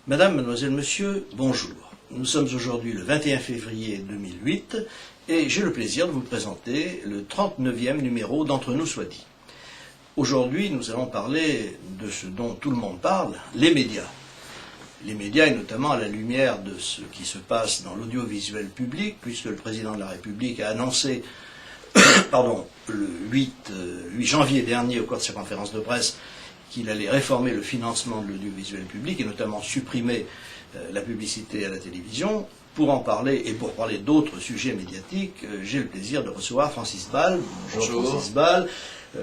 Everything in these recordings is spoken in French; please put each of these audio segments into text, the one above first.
Madame, mademoiselle, monsieur, bonjour. Nous sommes aujourd'hui le 21 février 2008 et j'ai le plaisir de vous présenter le 39e numéro d'Entre nous soit dit. Aujourd'hui, nous allons parler de ce dont tout le monde parle, les médias. Les médias, et notamment à la lumière de ce qui se passe dans l'audiovisuel public, puisque le président de la République a annoncé le 8 janvier dernier, au cours de sa conférence de presse, qu'il allait réformer le financement de l'audiovisuel public et notamment supprimer la publicité à la télévision. Pour en parler et pour parler d'autres sujets médiatiques, j'ai le plaisir de recevoir Francis Ball. Bonjour. Francis Ball.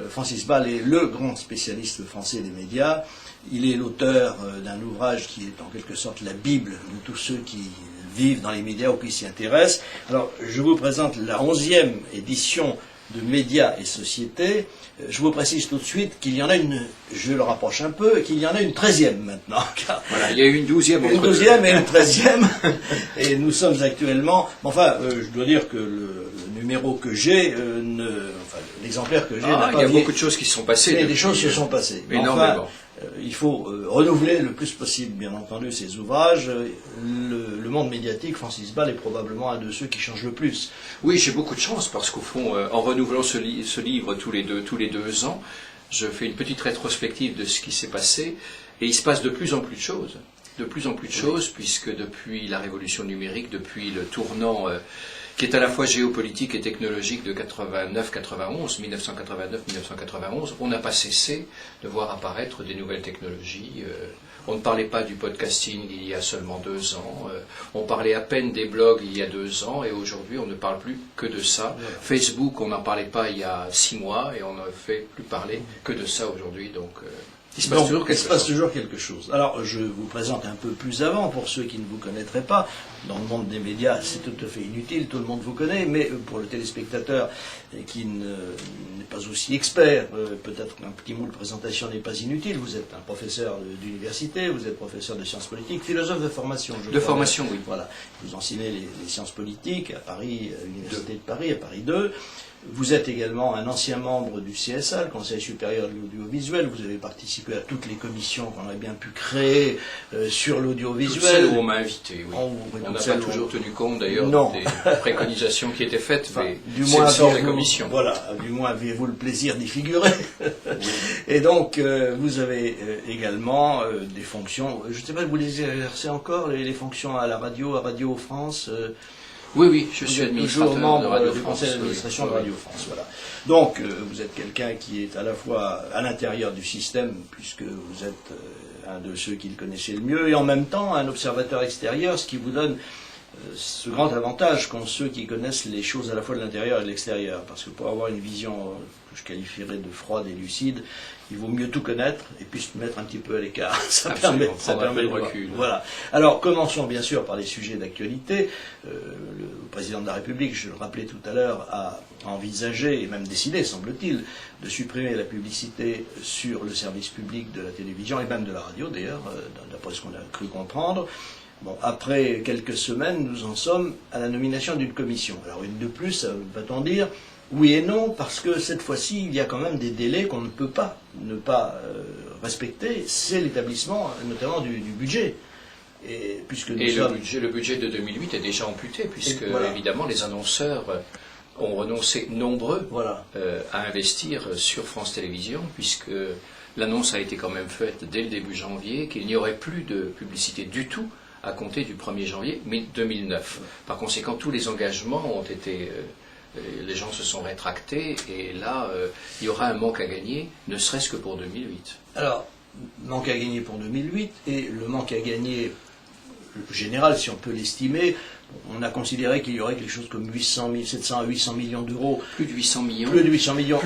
Francis Ball est le grand spécialiste français des médias. Il est l'auteur d'un ouvrage qui est en quelque sorte la Bible de tous ceux qui vivent dans les médias ou qui s'y intéressent. Alors, je vous présente la 11e édition de Médias et Société. Je vous précise tout de suite qu'il y en a une, je le rapproche un peu, qu'il y en a une 13e maintenant. Voilà, il y a eu une 12e. Une 12e et une 13e. Et nous sommes actuellement, je dois dire que le numéro que j'ai, l'exemplaire que j'ai n'a pas il y a beaucoup de choses qui se sont passées. Mais des choses se sont passées. Énormément. Il faut renouveler le plus possible, bien entendu, ces ouvrages. Le monde médiatique, Francis Ball est probablement un de ceux qui changent le plus. Oui, j'ai beaucoup de chance parce qu'au fond, en renouvelant ce livre tous les 2 ans, je fais une petite rétrospective de ce qui s'est passé et il se passe de plus en plus de choses. De plus en plus de choses, puisque depuis la révolution numérique, depuis le tournant qui est à la fois géopolitique et technologique de 1989-1991, on n'a pas cessé de voir apparaître des nouvelles technologies. On ne parlait pas du podcasting il y a seulement 2 ans, on parlait à peine des blogs il y a 2 ans, et aujourd'hui on ne parle plus que de ça. Voilà. Facebook, on n'en parlait pas il y a 6 mois, et on ne fait plus parler que de ça aujourd'hui, donc... il se passe toujours quelque chose. Alors, je vous présente un peu plus avant, pour ceux qui ne vous connaîtraient pas. Dans le monde des médias, c'est tout à fait inutile, tout le monde vous connaît, mais pour le téléspectateur qui n'est pas aussi expert, peut-être qu'un petit mot de présentation n'est pas inutile. Vous êtes un professeur d'université, vous êtes professeur de sciences politiques, philosophe de formation. De formation, oui. Voilà. Vous enseignez les sciences politiques à Paris, à l'Université de Paris, à Paris 2. Vous êtes également un ancien membre du CSA, le Conseil supérieur de l'audiovisuel. Vous avez participé à toutes les commissions qu'on a bien pu créer sur l'audiovisuel. Toutes celles où on m'a invité, oui. On n'a pas toujours tenu compte d'ailleurs des préconisations qui étaient faites, mais du moins c'est la commission. Voilà, du moins avez-vous le plaisir d'y figurer. Oui. Et donc, vous avez également des fonctions, je ne sais pas, vous les exercez encore, les fonctions à Radio France Oui, je suis administrateur membre de Radio du France, conseil d'administration de Radio France. Voilà. Donc, vous êtes quelqu'un qui est à la fois à l'intérieur du système, puisque vous êtes un de ceux qui le connaissaient le mieux, et en même temps un observateur extérieur, ce qui vous donne ce grand avantage qu'ont ceux qui connaissent les choses à la fois de l'intérieur et de l'extérieur. Parce que pour avoir une vision que je qualifierais de froide et lucide, il vaut mieux tout connaître et puis se mettre un petit peu à l'écart. Ça permet le recul. Voilà. Alors, commençons bien sûr par les sujets d'actualité. Le président de la République, je le rappelais tout à l'heure, a envisagé et même décidé, semble-t-il, de supprimer la publicité sur le service public de la télévision et même de la radio, d'ailleurs, d'après ce qu'on a cru comprendre. Bon, après quelques semaines, nous en sommes à la nomination d'une commission. Alors, une de plus, va-t-on dire oui et non, parce que cette fois-ci, il y a quand même des délais qu'on ne peut pas ne pas respecter. C'est l'établissement, notamment du budget. Le budget de 2008 est déjà amputé, puisque évidemment les annonceurs ont renoncé nombreux à investir sur France Télévisions, puisque l'annonce a été quand même faite dès le début janvier, qu'il n'y aurait plus de publicité du tout à compter du 1er janvier 2009. Par conséquent, tous les engagements ont été... les gens se sont rétractés, et là, il y aura un manque à gagner, ne serait-ce que pour 2008. Alors, manque à gagner pour 2008, et le manque à gagner général, si on peut l'estimer, on a considéré qu'il y aurait quelque chose comme 700 à 800 millions d'euros. Plus de 800 millions. Plus de 800 millions.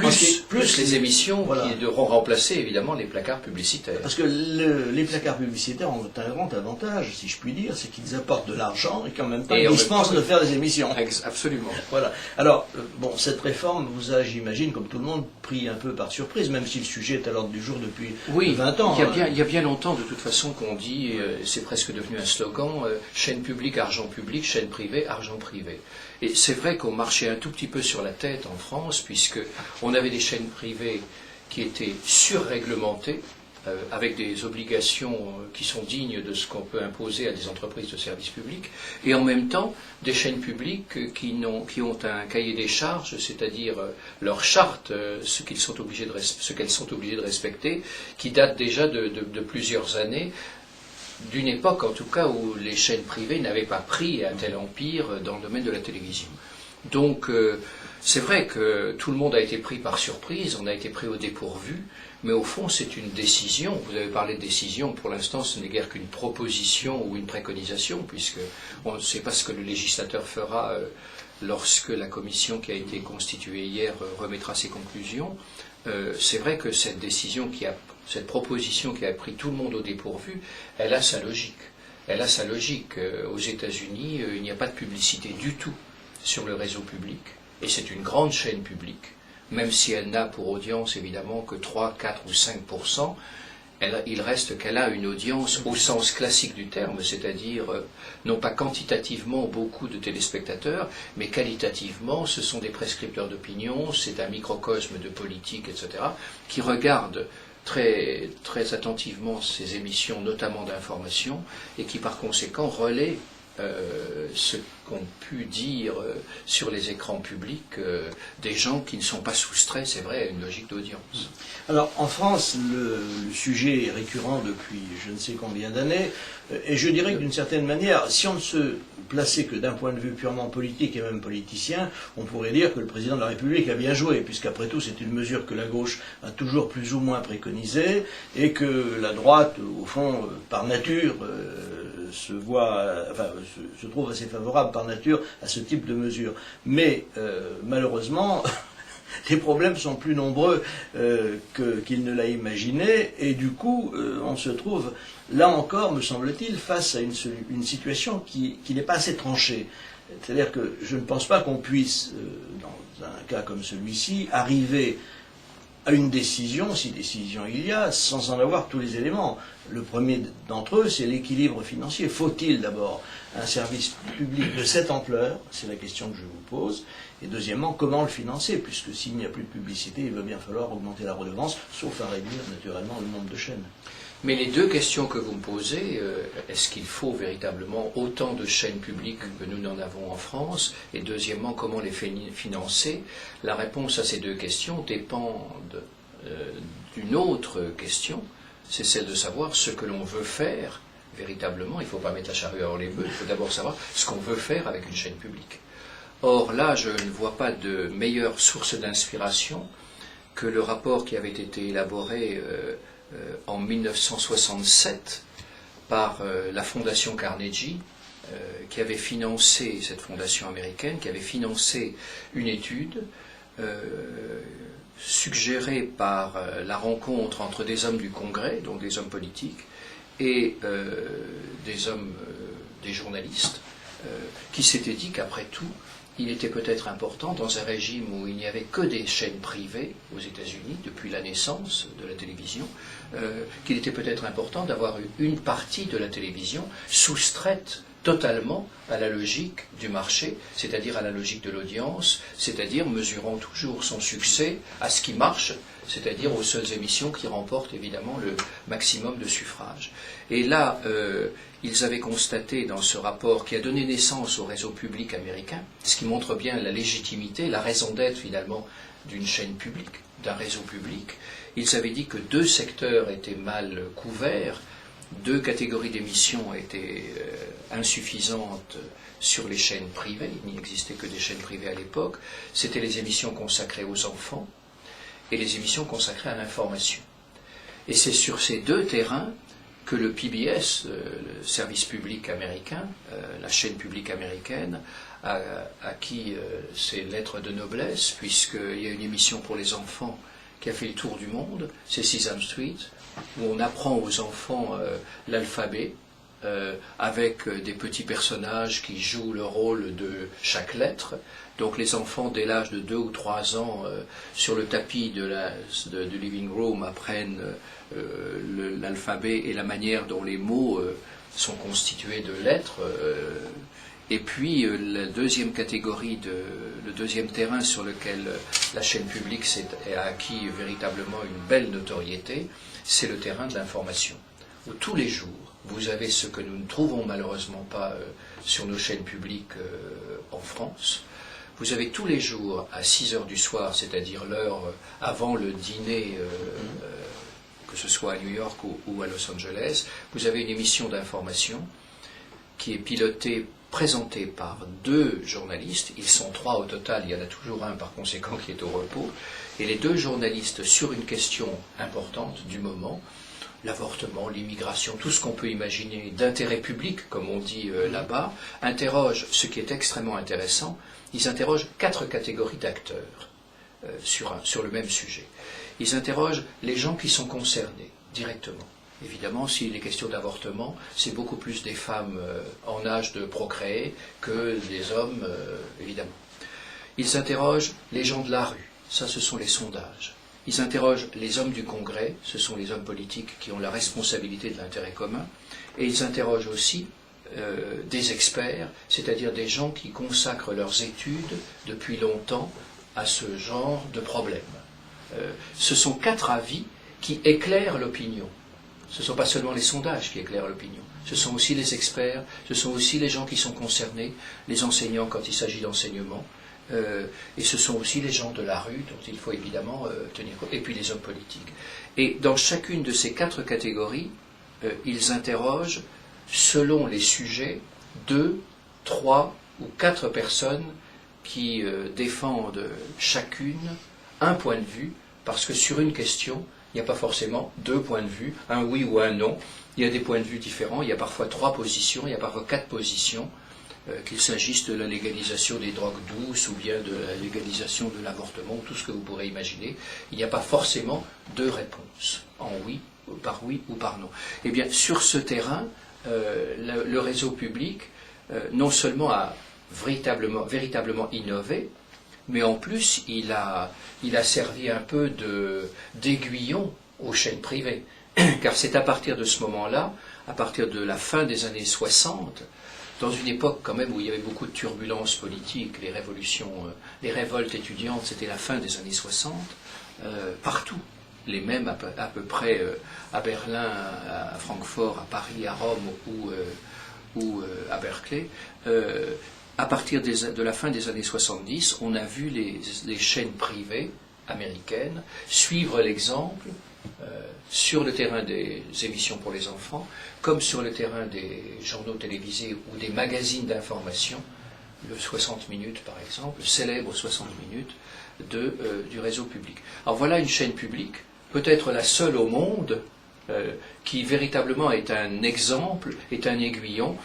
Plus les émissions qui devront remplacer évidemment les placards publicitaires. Parce que les placards publicitaires ont un grand avantage, si je puis dire, c'est qu'ils apportent de l'argent et qu'en même temps ils dispensent de faire des émissions. Absolument. Voilà. Alors, cette réforme vous a, j'imagine, comme tout le monde, pris un peu par surprise, même si le sujet est à l'ordre du jour depuis 20 ans. Il y a bien longtemps, de toute façon, qu'on dit, c'est presque devenu un slogan, chaîne publique, argent public, chaîne privée, argent privé. Et c'est vrai qu'on marchait un tout petit peu sur la tête en France, puisqu'on avait des chaînes privées qui étaient surréglementées, avec des obligations qui sont dignes de ce qu'on peut imposer à des entreprises de services publics, et en même temps des chaînes publiques qui ont un cahier des charges, c'est-à-dire leur charte, ce qu'elles sont obligées de respecter, qui date déjà de plusieurs années, d'une époque en tout cas où les chaînes privées n'avaient pas pris un tel empire dans le domaine de la télévision. Donc c'est vrai que tout le monde a été pris par surprise, on a été pris au dépourvu, mais au fond c'est une décision. Vous avez parlé de décision, pour l'instant ce n'est guère qu'une proposition ou une préconisation, puisque on ne sait pas ce que le législateur fera lorsque la commission qui a été constituée hier remettra ses conclusions. C'est vrai que cette décision cette proposition qui a pris tout le monde au dépourvu, elle a sa logique. Elle a sa logique. Aux États-Unis, il n'y a pas de publicité du tout sur le réseau public, et c'est une grande chaîne publique, même si elle n'a pour audience évidemment que 3, 4 ou 5%, il reste qu'elle a une audience au sens classique du terme, c'est-à-dire non pas quantitativement beaucoup de téléspectateurs, mais qualitativement ce sont des prescripteurs d'opinion, c'est un microcosme de politique, etc., qui regardent très, très attentivement ces émissions, notamment d'information, et qui par conséquent relaient ce qu'ont pu dire sur les écrans publics des gens qui ne sont pas soustraits, c'est vrai, à une logique d'audience. Alors en France, le sujet est récurrent depuis je ne sais combien d'années, et je dirais que d'une certaine manière, si on ne se plaçait que d'un point de vue purement politique et même politicien, on pourrait dire que le président de la République a bien joué, puisqu'après tout c'est une mesure que la gauche a toujours plus ou moins préconisée, et que la droite, au fond, par nature, se trouve assez favorable par nature à ce type de mesure. Mais malheureusement, les problèmes sont plus nombreux qu'il ne l'a imaginé, et du coup, on se trouve, là encore, me semble-t-il, face à une situation qui n'est pas assez tranchée. C'est-à-dire que je ne pense pas qu'on puisse, dans un cas comme celui-ci, arriver à une décision, si décision il y a, sans en avoir tous les éléments. Le premier d'entre eux, c'est l'équilibre financier. Faut-il d'abord un service public de cette ampleur? C'est la question que je vous pose. Et deuxièmement, comment le financer? Puisque s'il n'y a plus de publicité, il va bien falloir augmenter la redevance, sauf à réduire naturellement le nombre de chaînes. Mais les deux questions que vous me posez, est-ce qu'il faut véritablement autant de chaînes publiques que nous n'en avons en France? Et deuxièmement, comment les financer? La réponse à ces deux questions dépend d'une autre question, c'est celle de savoir ce que l'on veut faire véritablement. Il ne faut pas mettre la charrue avant les bœufs, il faut d'abord savoir ce qu'on veut faire avec une chaîne publique. Or là, je ne vois pas de meilleure source d'inspiration que le rapport qui avait été élaboré en 1967 par la fondation Carnegie, qui avait financé, cette fondation américaine, qui avait financé une étude suggérée par la rencontre entre des hommes du Congrès, donc des hommes politiques, et des journalistes, qui s'étaient dit qu'après tout, il était peut-être important, dans un régime où il n'y avait que des chaînes privées aux États-Unis depuis la naissance de la télévision, qu'il était peut-être important d'avoir une partie de la télévision soustraite totalement à la logique du marché, c'est-à-dire à la logique de l'audience, c'est-à-dire mesurant toujours son succès à ce qui marche, c'est-à-dire aux seules émissions qui remportent évidemment le maximum de suffrages. Et là, ils avaient constaté dans ce rapport qui a donné naissance au réseau public américain, ce qui montre bien la légitimité, la raison d'être finalement d'une chaîne publique, d'un réseau public, ils avaient dit que deux secteurs étaient mal couverts, deux catégories d'émissions étaient insuffisantes sur les chaînes privées, il n'y existait que des chaînes privées à l'époque, c'était les émissions consacrées aux enfants et les émissions consacrées à l'information. Et c'est sur ces deux terrains que le PBS, le service public américain, la chaîne publique américaine, a acquis ses lettres de noblesse, puisqu'il y a une émission pour les enfants qui a fait le tour du monde, c'est Sesame Street, où on apprend aux enfants l'alphabet, avec des petits personnages qui jouent le rôle de chaque lettre. Donc les enfants, dès l'âge de 2 ou 3 ans, sur le tapis du living room, apprennent l'alphabet et la manière dont les mots sont constitués de lettres. Et puis la deuxième catégorie, le deuxième terrain sur lequel la chaîne publique a acquis véritablement une belle notoriété, c'est le terrain de l'information, où tous les jours, vous avez ce que nous ne trouvons malheureusement pas sur nos chaînes publiques en France. Vous avez tous les jours à 6 heures du soir, c'est-à-dire l'heure avant le dîner, que ce soit à New York ou à Los Angeles, vous avez une émission d'information qui est pilotée, présentée par 2 journalistes. Ils sont 3 au total, il y en a toujours un par conséquent qui est au repos. Et les 2 journalistes, sur une question importante du moment, l'avortement, l'immigration, tout ce qu'on peut imaginer d'intérêt public, comme on dit là-bas, interrogent, ce qui est extrêmement intéressant, ils interrogent 4 catégories d'acteurs sur le même sujet. Ils interrogent les gens qui sont concernés directement. Évidemment, s'il est question d'avortement, c'est beaucoup plus des femmes en âge de procréer que des hommes, évidemment. Ils interrogent les gens de la rue, ça ce sont les sondages. Ils interrogent les hommes du Congrès, ce sont les hommes politiques qui ont la responsabilité de l'intérêt commun, et ils interrogent aussi des experts, c'est-à-dire des gens qui consacrent leurs études depuis longtemps à ce genre de problème. Ce sont 4 avis qui éclairent l'opinion. Ce ne sont pas seulement les sondages qui éclairent l'opinion, ce sont aussi les experts, ce sont aussi les gens qui sont concernés, les enseignants quand il s'agit d'enseignement, et ce sont aussi les gens de la rue dont il faut évidemment tenir compte, et puis les hommes politiques. Et dans chacune de ces 4 catégories, ils interrogent, selon les sujets, 2, 3 ou 4 personnes qui défendent chacune un point de vue, parce que sur une question, il n'y a pas forcément 2 points de vue, un oui ou un non. Il y a des points de vue différents, il y a parfois 3 positions, il y a parfois 4 positions, qu'il s'agisse de la légalisation des drogues douces ou bien de la légalisation de l'avortement, tout ce que vous pourrez imaginer. Il n'y a pas forcément 2 réponses, en oui ou par non. Eh bien, sur ce terrain, le réseau public, non seulement a véritablement innové, mais en plus, il a servi un peu d'aiguillon aux chaînes privées. Car c'est à partir de ce moment-là, à partir de la fin des années 60, dans une époque quand même où il y avait beaucoup de turbulences politiques, les révolutions, les révoltes étudiantes, c'était la fin des années 60, partout. Les mêmes à peu près à Berlin, à Francfort, à Paris, à Rome ou à Berkeley. À partir de la fin des années 70, on a vu les chaînes privées américaines suivre l'exemple sur le terrain des émissions pour les enfants, comme sur le terrain des journaux télévisés ou des magazines d'information, le 60 minutes par exemple, le célèbre 60 minutes du réseau public. Alors voilà une chaîne publique, peut-être la seule au monde, qui véritablement est un exemple, est un aiguillon,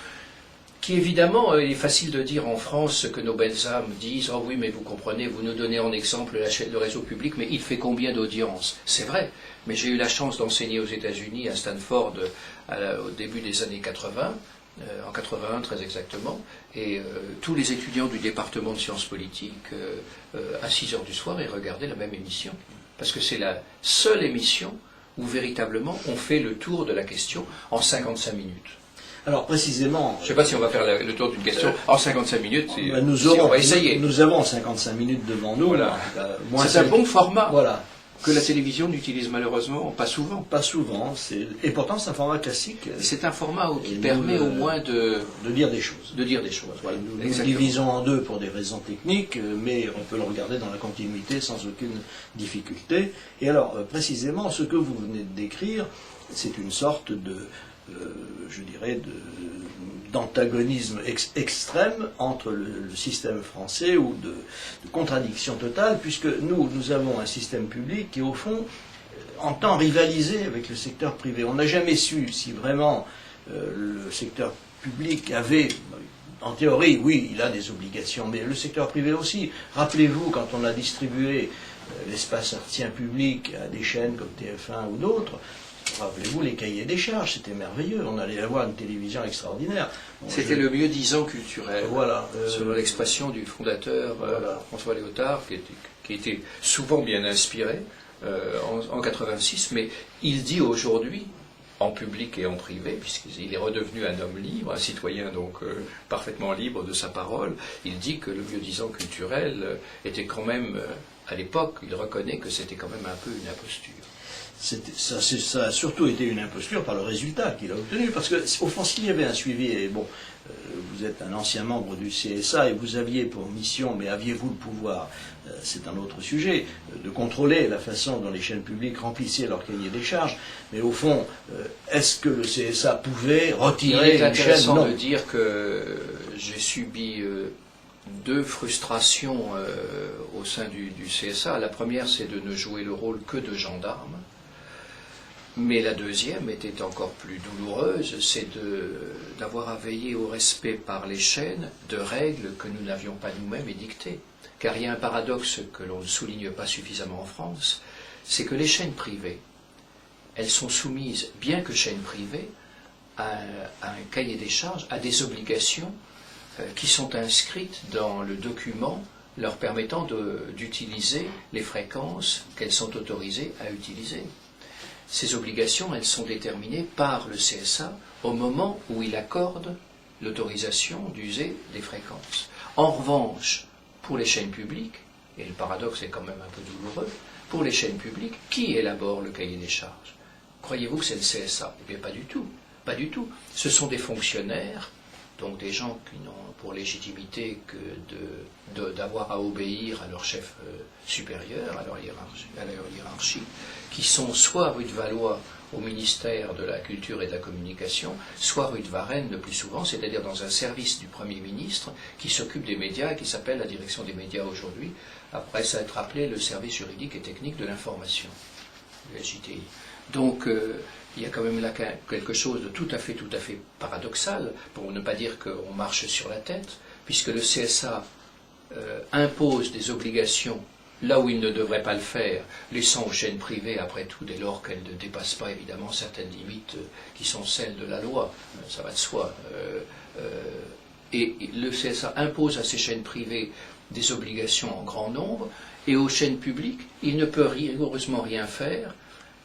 qui évidemment, il est facile de dire en France ce que nos belles âmes disent, « Oh oui, mais vous comprenez, vous nous donnez en exemple le réseau public, mais il fait combien d'audience ?» C'est vrai, mais j'ai eu la chance d'enseigner aux États-Unis, à Stanford, au début des années 80, en 81 très exactement, et tous les étudiants du département de sciences politiques, à 6 heures du soir, ils regardaient la même émission, parce que c'est la seule émission où véritablement on fait le tour de la question en 55 minutes. Alors précisément... Je ne sais pas si on va faire le tour d'une question en 55 minutes, on va essayer. Nous avons 55 minutes devant nous. Voilà. C'est un bon format voilà. que la télévision n'utilise malheureusement pas souvent. Pas souvent, et pourtant c'est un format classique. C'est un format qui permet au moins de dire des choses. De dire des choses. Voilà. Nous divisons en 2 pour des raisons techniques, mais on peut le regarder dans la continuité sans aucune difficulté. Et alors, précisément, ce que vous venez de décrire, c'est une sorte de... je dirais, d'antagonisme extrême entre le système français ou de contradiction totale, puisque nous avons un système public qui, au fond, entend rivaliser avec le secteur privé. On n'a jamais su si vraiment le secteur public avait... En théorie, oui, il a des obligations, mais le secteur privé aussi. Rappelez-vous, quand on a distribué l'espace hertzien public à des chaînes comme TF1 ou d'autres, rappelez-vous les cahiers des charges, c'était merveilleux, on allait avoir une télévision extraordinaire. Bon, c'était le mieux-disant culturel, voilà, selon l'expression du fondateur François Léotard, qui était souvent bien inspiré en 86, mais il dit aujourd'hui, en public et en privé, puisqu'il est redevenu un homme libre, un citoyen donc parfaitement libre de sa parole. Il dit que le mieux-disant culturel était quand même, à l'époque, il reconnaît que c'était quand même un peu une imposture. Ça a surtout été une imposture par le résultat qu'il a obtenu, parce qu'au fond, s'il y avait un suivi, et bon, vous êtes un ancien membre du CSA et vous aviez pour mission, mais aviez-vous le pouvoir, c'est un autre sujet, de contrôler la façon dont les chaînes publiques remplissaient leur cahier des charges, mais au fond, est-ce que le CSA pouvait retirer une chaîne? Il est intéressant de dire que j'ai subi deux frustrations au sein du CSA. La première, c'est de ne jouer le rôle que de gendarme. Mais la deuxième était encore plus douloureuse, c'est d'avoir à veiller au respect par les chaînes de règles que nous n'avions pas nous-mêmes édictées. Car il y a un paradoxe que l'on ne souligne pas suffisamment en France, c'est que les chaînes privées, elles sont soumises, bien que chaînes privées, à un cahier des charges, à des obligations qui sont inscrites dans le document leur permettant d'utiliser les fréquences qu'elles sont autorisées à utiliser. Ces obligations, elles sont déterminées par le CSA au moment où il accorde l'autorisation d'user des fréquences. En revanche, pour les chaînes publiques, et le paradoxe est quand même un peu douloureux, pour les chaînes publiques, qui élabore le cahier des charges? Croyez-vous que c'est le CSA? Eh bien pas du tout, pas du tout. Ce sont des fonctionnaires, donc des gens qui n'ont pour légitimité que d'avoir à obéir à leur chef supérieur, à leur hiérarchie, qui sont soit rue de Valois au ministère de la Culture et de la Communication, soit rue de Varennes le plus souvent, c'est-à-dire dans un service du Premier ministre qui s'occupe des médias et qui s'appelle la direction des médias aujourd'hui, après ça être appelé le service juridique et technique de l'information, le SJTI. Donc il y a quand même là quelque chose de tout à fait paradoxal, pour ne pas dire qu'on marche sur la tête, puisque le CSA impose des obligations là où il ne devrait pas le faire, laissant aux chaînes privées, après tout, dès lors qu'elles ne dépassent pas évidemment certaines limites qui sont celles de la loi, ça va de soi. Et le CSA impose à ces chaînes privées des obligations en grand nombre, et aux chaînes publiques, il ne peut rigoureusement rien faire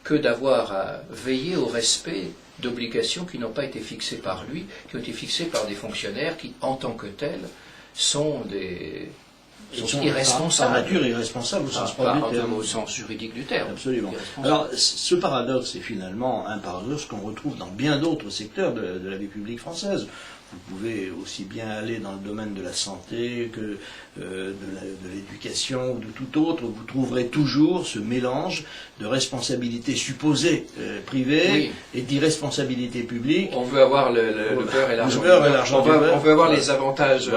que d'avoir à veiller au respect d'obligations qui n'ont pas été fixées par lui, qui ont été fixées par des fonctionnaires qui, en tant que tels, sont irresponsables. Par nature irresponsables au sens propre du terme. Au sens juridique du terme. Absolument. Alors, ce paradoxe est finalement un paradoxe qu'on retrouve dans bien d'autres secteurs de la vie publique française. Vous pouvez aussi bien aller dans le domaine de la santé que de l'éducation ou de tout autre. Vous trouverez toujours ce mélange de responsabilité supposée privée et d'irresponsabilité publique. On veut avoir le beurre et l'argent. On veut avoir les avantages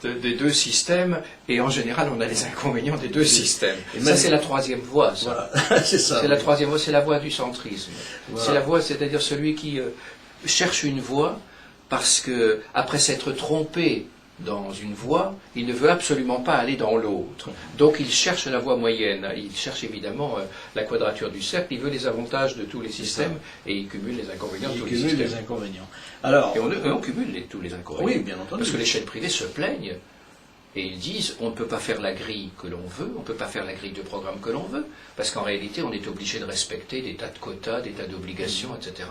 des deux systèmes et en général on a les inconvénients des deux systèmes. Et ça c'est la troisième voie. Ça. Voilà. C'est ça. C'est la troisième voie, c'est la voie du centrisme. Voilà. C'est la voie, c'est-à-dire celui qui cherche une voie parce que, après s'être trompé dans une voie, il ne veut absolument pas aller dans l'autre. Donc il cherche la voie moyenne. Il cherche évidemment la quadrature du cercle, il veut les avantages de tous les systèmes et il cumule les inconvénients de tous les systèmes. Alors, et on cumule tous les inconvénients. Oui, bien entendu. Parce que les chaînes privées se plaignent et ils disent on ne peut pas faire la grille que l'on veut, on ne peut pas faire la grille de programme que l'on veut, parce qu'en réalité on est obligé de respecter des tas de quotas, des tas d'obligations, etc.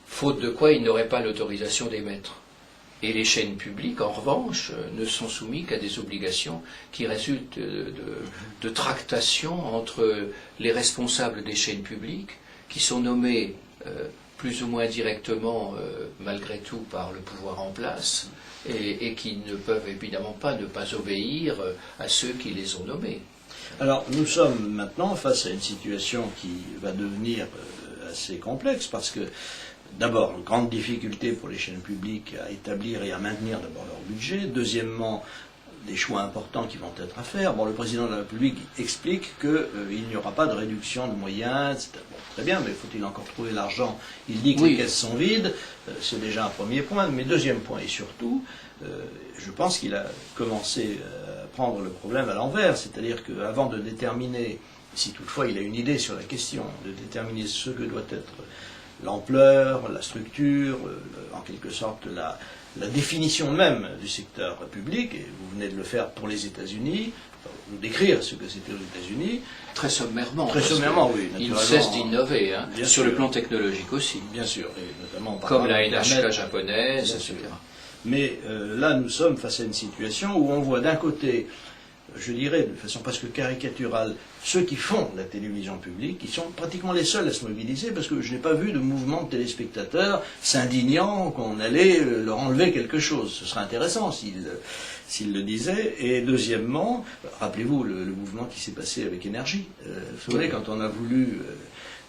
Faute de quoi ils n'auraient pas l'autorisation d'émettre. Et les chaînes publiques, en revanche, ne sont soumises qu'à des obligations qui résultent de tractations entre les responsables des chaînes publiques, qui sont nommés plus ou moins directement, malgré tout, par le pouvoir en place, et qui ne peuvent évidemment pas ne pas obéir à ceux qui les ont nommés. Alors, nous sommes maintenant face à une situation qui va devenir assez complexe, parce que d'abord, une grande difficulté pour les chaînes publiques à établir et à maintenir d'abord leur budget. Deuxièmement, des choix importants qui vont être à faire. Bon, le président de la République explique qu'il n'y aura pas de réduction de moyens, etc. Bon, très bien, mais faut-il encore trouver l'argent? Il dit que les caisses sont vides, c'est déjà un premier point. Mais deuxième point, et surtout, je pense qu'il a commencé à prendre le problème à l'envers, c'est-à-dire qu'avant de déterminer, si toutefois il a une idée sur la question, de déterminer ce que doit être l'ampleur, la structure, en quelque sorte la définition même du secteur public, et vous venez de le faire pour les États-Unis, nous décrire ce que c'était aux États-Unis. Très sommairement. Très sommairement, oui. Ils ne cessent d'innover, hein, sur le plan technologique aussi. Bien sûr, et notamment comme la NHK japonaise, etc. Mais là, nous sommes face à une situation où on voit d'un côté, je dirais de façon presque caricaturale, ceux qui font la télévision publique, qui sont pratiquement les seuls à se mobiliser, parce que je n'ai pas vu de mouvement de téléspectateurs s'indignant qu'on allait leur enlever quelque chose. Ce serait intéressant s'ils le disaient. Et deuxièmement, rappelez-vous le mouvement qui s'est passé avec Énergie. Vous savez, quand on a voulu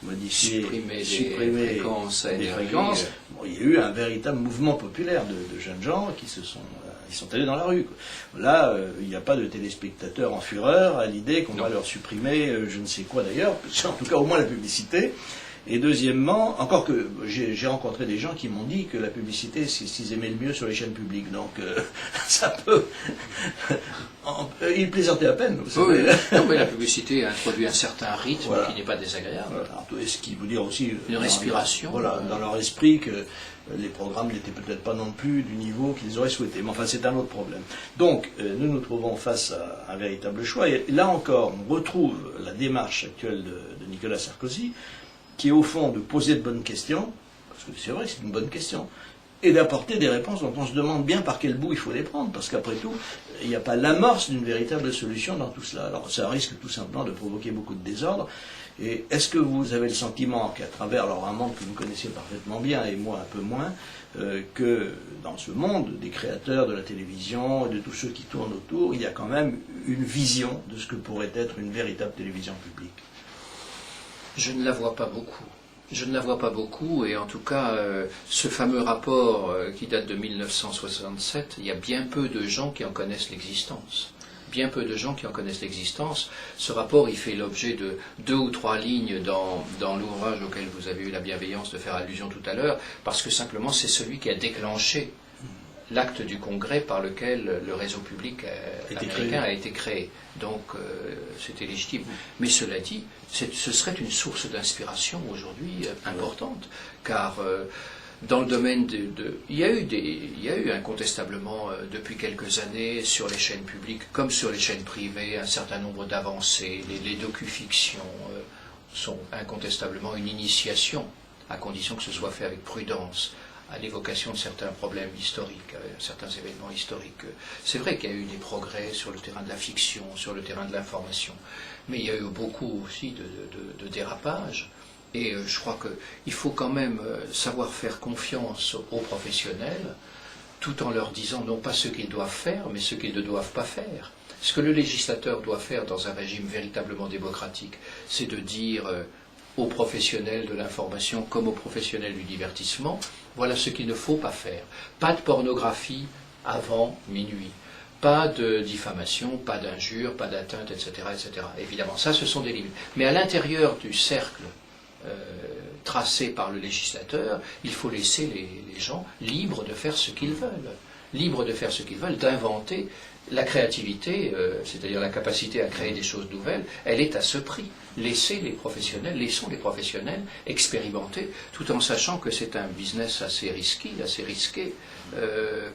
modifier, supprimer les fréquences, bon, il y a eu un véritable mouvement populaire de jeunes gens qui ils sont allés dans la rue, quoi. Là, il n'y a pas de téléspectateurs en fureur à l'idée qu'on va leur supprimer je ne sais quoi d'ailleurs, en tout cas au moins la publicité. Et deuxièmement, encore que j'ai rencontré des gens qui m'ont dit que la publicité, c'est ce qu'ils aimaient le mieux sur les chaînes publiques. Donc ça peut... Ils plaisantaient à peine. Vous savez. Oui, non, mais la publicité introduit un certain rythme qui n'est pas désagréable. Voilà. Ce qui veut dire aussi... Une respiration. Dans leur esprit que les programmes n'étaient peut-être pas non plus du niveau qu'ils auraient souhaité. Mais enfin, c'est un autre problème. Donc, nous nous trouvons face à un véritable choix. Et là encore, on retrouve la démarche actuelle de Nicolas Sarkozy, qui est au fond de poser de bonnes questions, parce que c'est vrai que c'est une bonne question, et d'apporter des réponses dont on se demande bien par quel bout il faut les prendre, parce qu'après tout, il n'y a pas l'amorce d'une véritable solution dans tout cela. Alors ça risque tout simplement de provoquer beaucoup de désordre. Et est-ce que vous avez le sentiment qu'à travers un monde que vous connaissez parfaitement bien, et moi un peu moins, que dans ce monde des créateurs de la télévision et de tous ceux qui tournent autour, il y a quand même une vision de ce que pourrait être une véritable télévision publique? Je ne la vois pas beaucoup. Je ne la vois pas beaucoup, et en tout cas, ce fameux rapport qui date de 1967, il y a bien peu de gens qui en connaissent l'existence. Bien peu de gens qui en connaissent l'existence. Ce rapport, il fait l'objet de 2 ou 3 lignes dans l'ouvrage auquel vous avez eu la bienveillance de faire allusion tout à l'heure, parce que simplement c'est celui qui a déclenché l'acte du Congrès par lequel le réseau public américain a été créé. Donc c'était légitime. Mais cela dit, ce serait une source d'inspiration aujourd'hui importante, car dans le domaine il y a eu incontestablement depuis quelques années sur les chaînes publiques comme sur les chaînes privées un certain nombre d'avancées. Les docu-fictions sont incontestablement une initiation, à condition que ce soit fait avec prudence, à l'évocation de certains problèmes historiques, certains événements historiques. C'est vrai qu'il y a eu des progrès sur le terrain de la fiction, sur le terrain de l'information, mais il y a eu beaucoup aussi de dérapages. Et je crois qu'il faut quand même savoir faire confiance aux professionnels, tout en leur disant non pas ce qu'ils doivent faire, mais ce qu'ils ne doivent pas faire. Ce que le législateur doit faire dans un régime véritablement démocratique, c'est de dire aux professionnels de l'information comme aux professionnels du divertissement, voilà ce qu'il ne faut pas faire. Pas de pornographie avant minuit. Pas de diffamation, pas d'injures, pas d'atteinte, etc., etc. Évidemment, ça, ce sont des limites. Mais à l'intérieur du cercle tracé par le législateur, il faut laisser les gens libres de faire ce qu'ils veulent. Libres de faire ce qu'ils veulent, d'inventer. La créativité, c'est-à-dire la capacité à créer des choses nouvelles, elle est à ce prix. Laissons les professionnels expérimenter, tout en sachant que c'est un business assez risqué,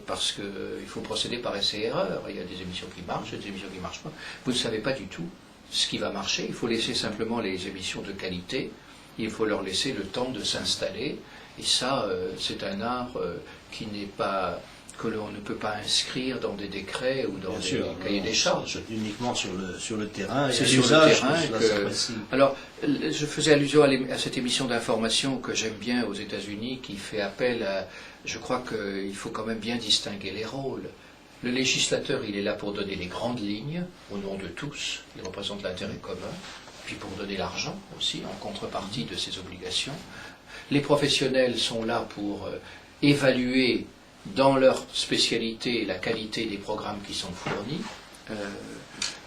parce qu'il faut procéder par essai-erreur. Il y a des émissions qui marchent, des émissions qui ne marchent pas. Vous ne savez pas du tout ce qui va marcher. Il faut laisser simplement les émissions de qualité. Il faut leur laisser le temps de s'installer. Et ça, c'est un art qui n'est pas... que l'on ne peut pas inscrire dans des décrets ou dans des cahiers des charges. C'est uniquement sur le terrain. C'est sur le terrain que... Alors, je faisais allusion à cette émission d'information que j'aime bien aux États-Unis, qui fait appel à... Je crois qu'il faut quand même bien distinguer les rôles. Le législateur, il est là pour donner les grandes lignes, au nom de tous. Il représente l'intérêt commun. Puis pour donner l'argent aussi, en contrepartie de ses obligations. Les professionnels sont là pour évaluer dans leur spécialité la qualité des programmes qui sont fournis.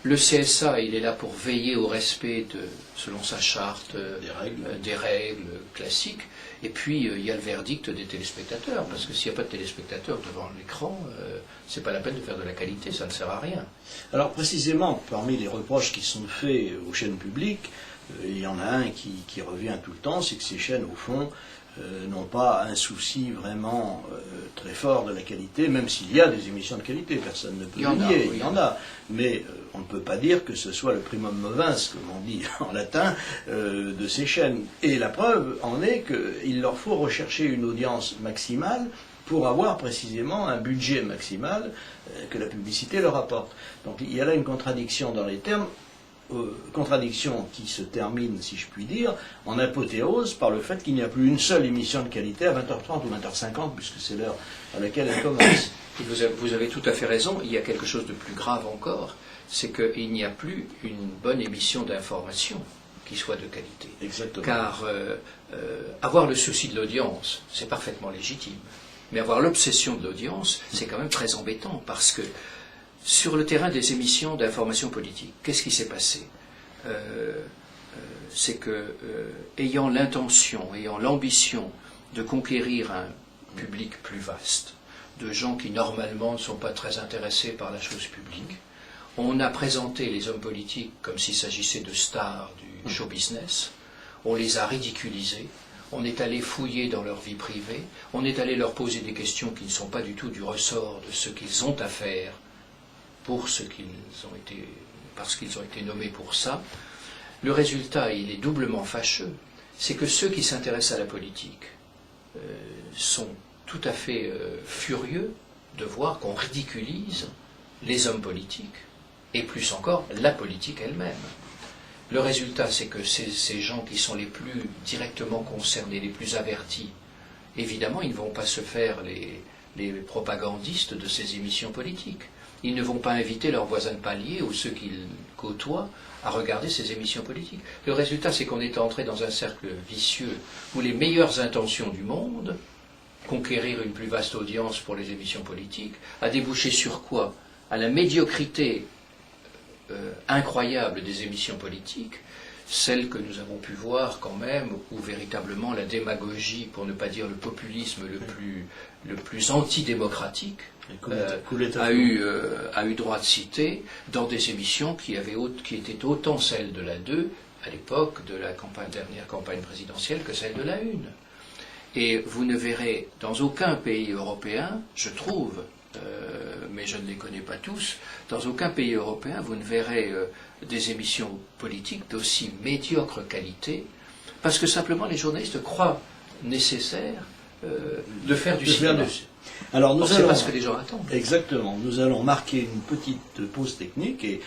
Le CSA, il est là pour veiller au respect, selon sa charte, des règles classiques. Et puis, il y a le verdict des téléspectateurs, parce que s'il n'y a pas de téléspectateurs devant l'écran, c'est pas la peine de faire de la qualité, ça ne sert à rien. Alors, précisément, parmi les reproches qui sont faits aux chaînes publiques, il y en a un qui revient tout le temps, c'est que ces chaînes, au fond, n'ont pas un souci vraiment très fort de la qualité, même s'il y a des émissions de qualité, personne ne peut le nier, il y en a. Mais on ne peut pas dire que ce soit le primum movens, comme on dit en latin, de ces chaînes. Et la preuve en est qu'il leur faut rechercher une audience maximale pour avoir précisément un budget maximal que la publicité leur apporte. Donc il y a là une contradiction dans les termes, contradiction qui se termine, si je puis dire, en apothéose par le fait qu'il n'y a plus une seule émission de qualité à 20h30 ou 20h50, puisque c'est l'heure à laquelle elle commence. Et vous avez tout à fait raison, il y a quelque chose de plus grave encore, c'est qu'il n'y a plus une bonne émission d'information qui soit de qualité. Exactement. Car avoir le souci de l'audience, c'est parfaitement légitime. Mais avoir l'obsession de l'audience, c'est quand même très embêtant, parce que sur le terrain des émissions d'information politique, qu'est-ce qui s'est passé? C'est que, ayant l'intention, ayant l'ambition de conquérir un public plus vaste, de gens qui normalement ne sont pas très intéressés par la chose publique, on a présenté les hommes politiques comme s'il s'agissait de stars du show business, on les a ridiculisés, on est allé fouiller dans leur vie privée, on est allé leur poser des questions qui ne sont pas du tout du ressort de ce qu'ils ont à faire parce qu'ils ont été nommés pour ça. Le résultat, il est doublement fâcheux, c'est que ceux qui s'intéressent à la politique sont tout à fait furieux de voir qu'on ridiculise les hommes politiques, et plus encore la politique elle-même. Le résultat, c'est que ces gens qui sont les plus directement concernés, les plus avertis, évidemment, ils ne vont pas se faire les propagandistes de ces émissions politiques. Ils ne vont pas inviter leurs voisins de palier ou ceux qu'ils côtoient à regarder ces émissions politiques. Le résultat, c'est qu'on est entré dans un cercle vicieux où les meilleures intentions du monde, conquérir une plus vaste audience pour les émissions politiques, a débouché sur quoi? À la médiocrité incroyable des émissions politiques, celles que nous avons pu voir quand même, où véritablement la démagogie, pour ne pas dire le populisme le plus antidémocratique, a eu droit de citer dans des émissions qui étaient autant celles de la 2 à l'époque de la dernière campagne présidentielle que celle de la 1. Et vous ne verrez dans aucun pays européen, je trouve, mais je ne les connais pas tous, dans aucun pays européen, vous ne verrez des émissions politiques d'aussi médiocre qualité, parce que simplement les journalistes croient nécessaire de faire du cinéma. Alors nous c'est pas ce que les gens attendent. Exactement. Nous allons marquer une petite pause technique et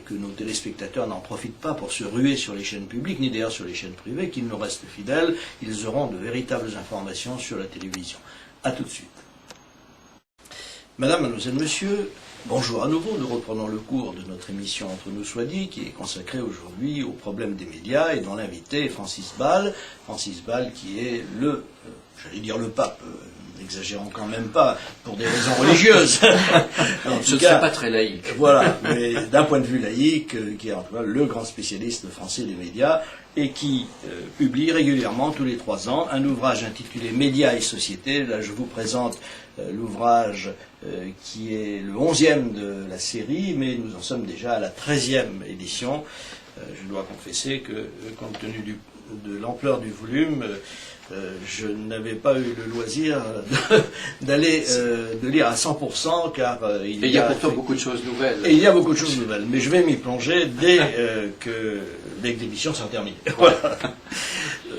que nos téléspectateurs n'en profitent pas pour se ruer sur les chaînes publiques, ni d'ailleurs sur les chaînes privées, qu'ils nous restent fidèles. Ils auront de véritables informations sur la télévision. A tout de suite. Madame, mademoiselle, monsieur, bonjour à nouveau. Nous reprenons le cours de notre émission Entre nous soit dit, qui est consacrée aujourd'hui au problème des médias et dont l'invité est Francis Ball. Francis Ball qui est j'allais dire le pape, n'exagérons quand même pas, pour des raisons religieuses. Ce ne serait pas très laïque. Voilà, mais d'un point de vue laïque, qui est en tout cas le grand spécialiste français des médias, et qui publie régulièrement, tous les 3 ans, un ouvrage intitulé Médias et société. Là, je vous présente l'ouvrage qui est le 11e de la série, mais nous en sommes déjà à la 13e édition. Je dois confesser que, compte tenu de l'ampleur du volume, je n'avais pas eu le loisir de lire à 100%, car il y a pourtant beaucoup de choses nouvelles. Et il y a beaucoup de choses nouvelles, mais je vais m'y plonger dès que l'émission sera terminée. Voilà.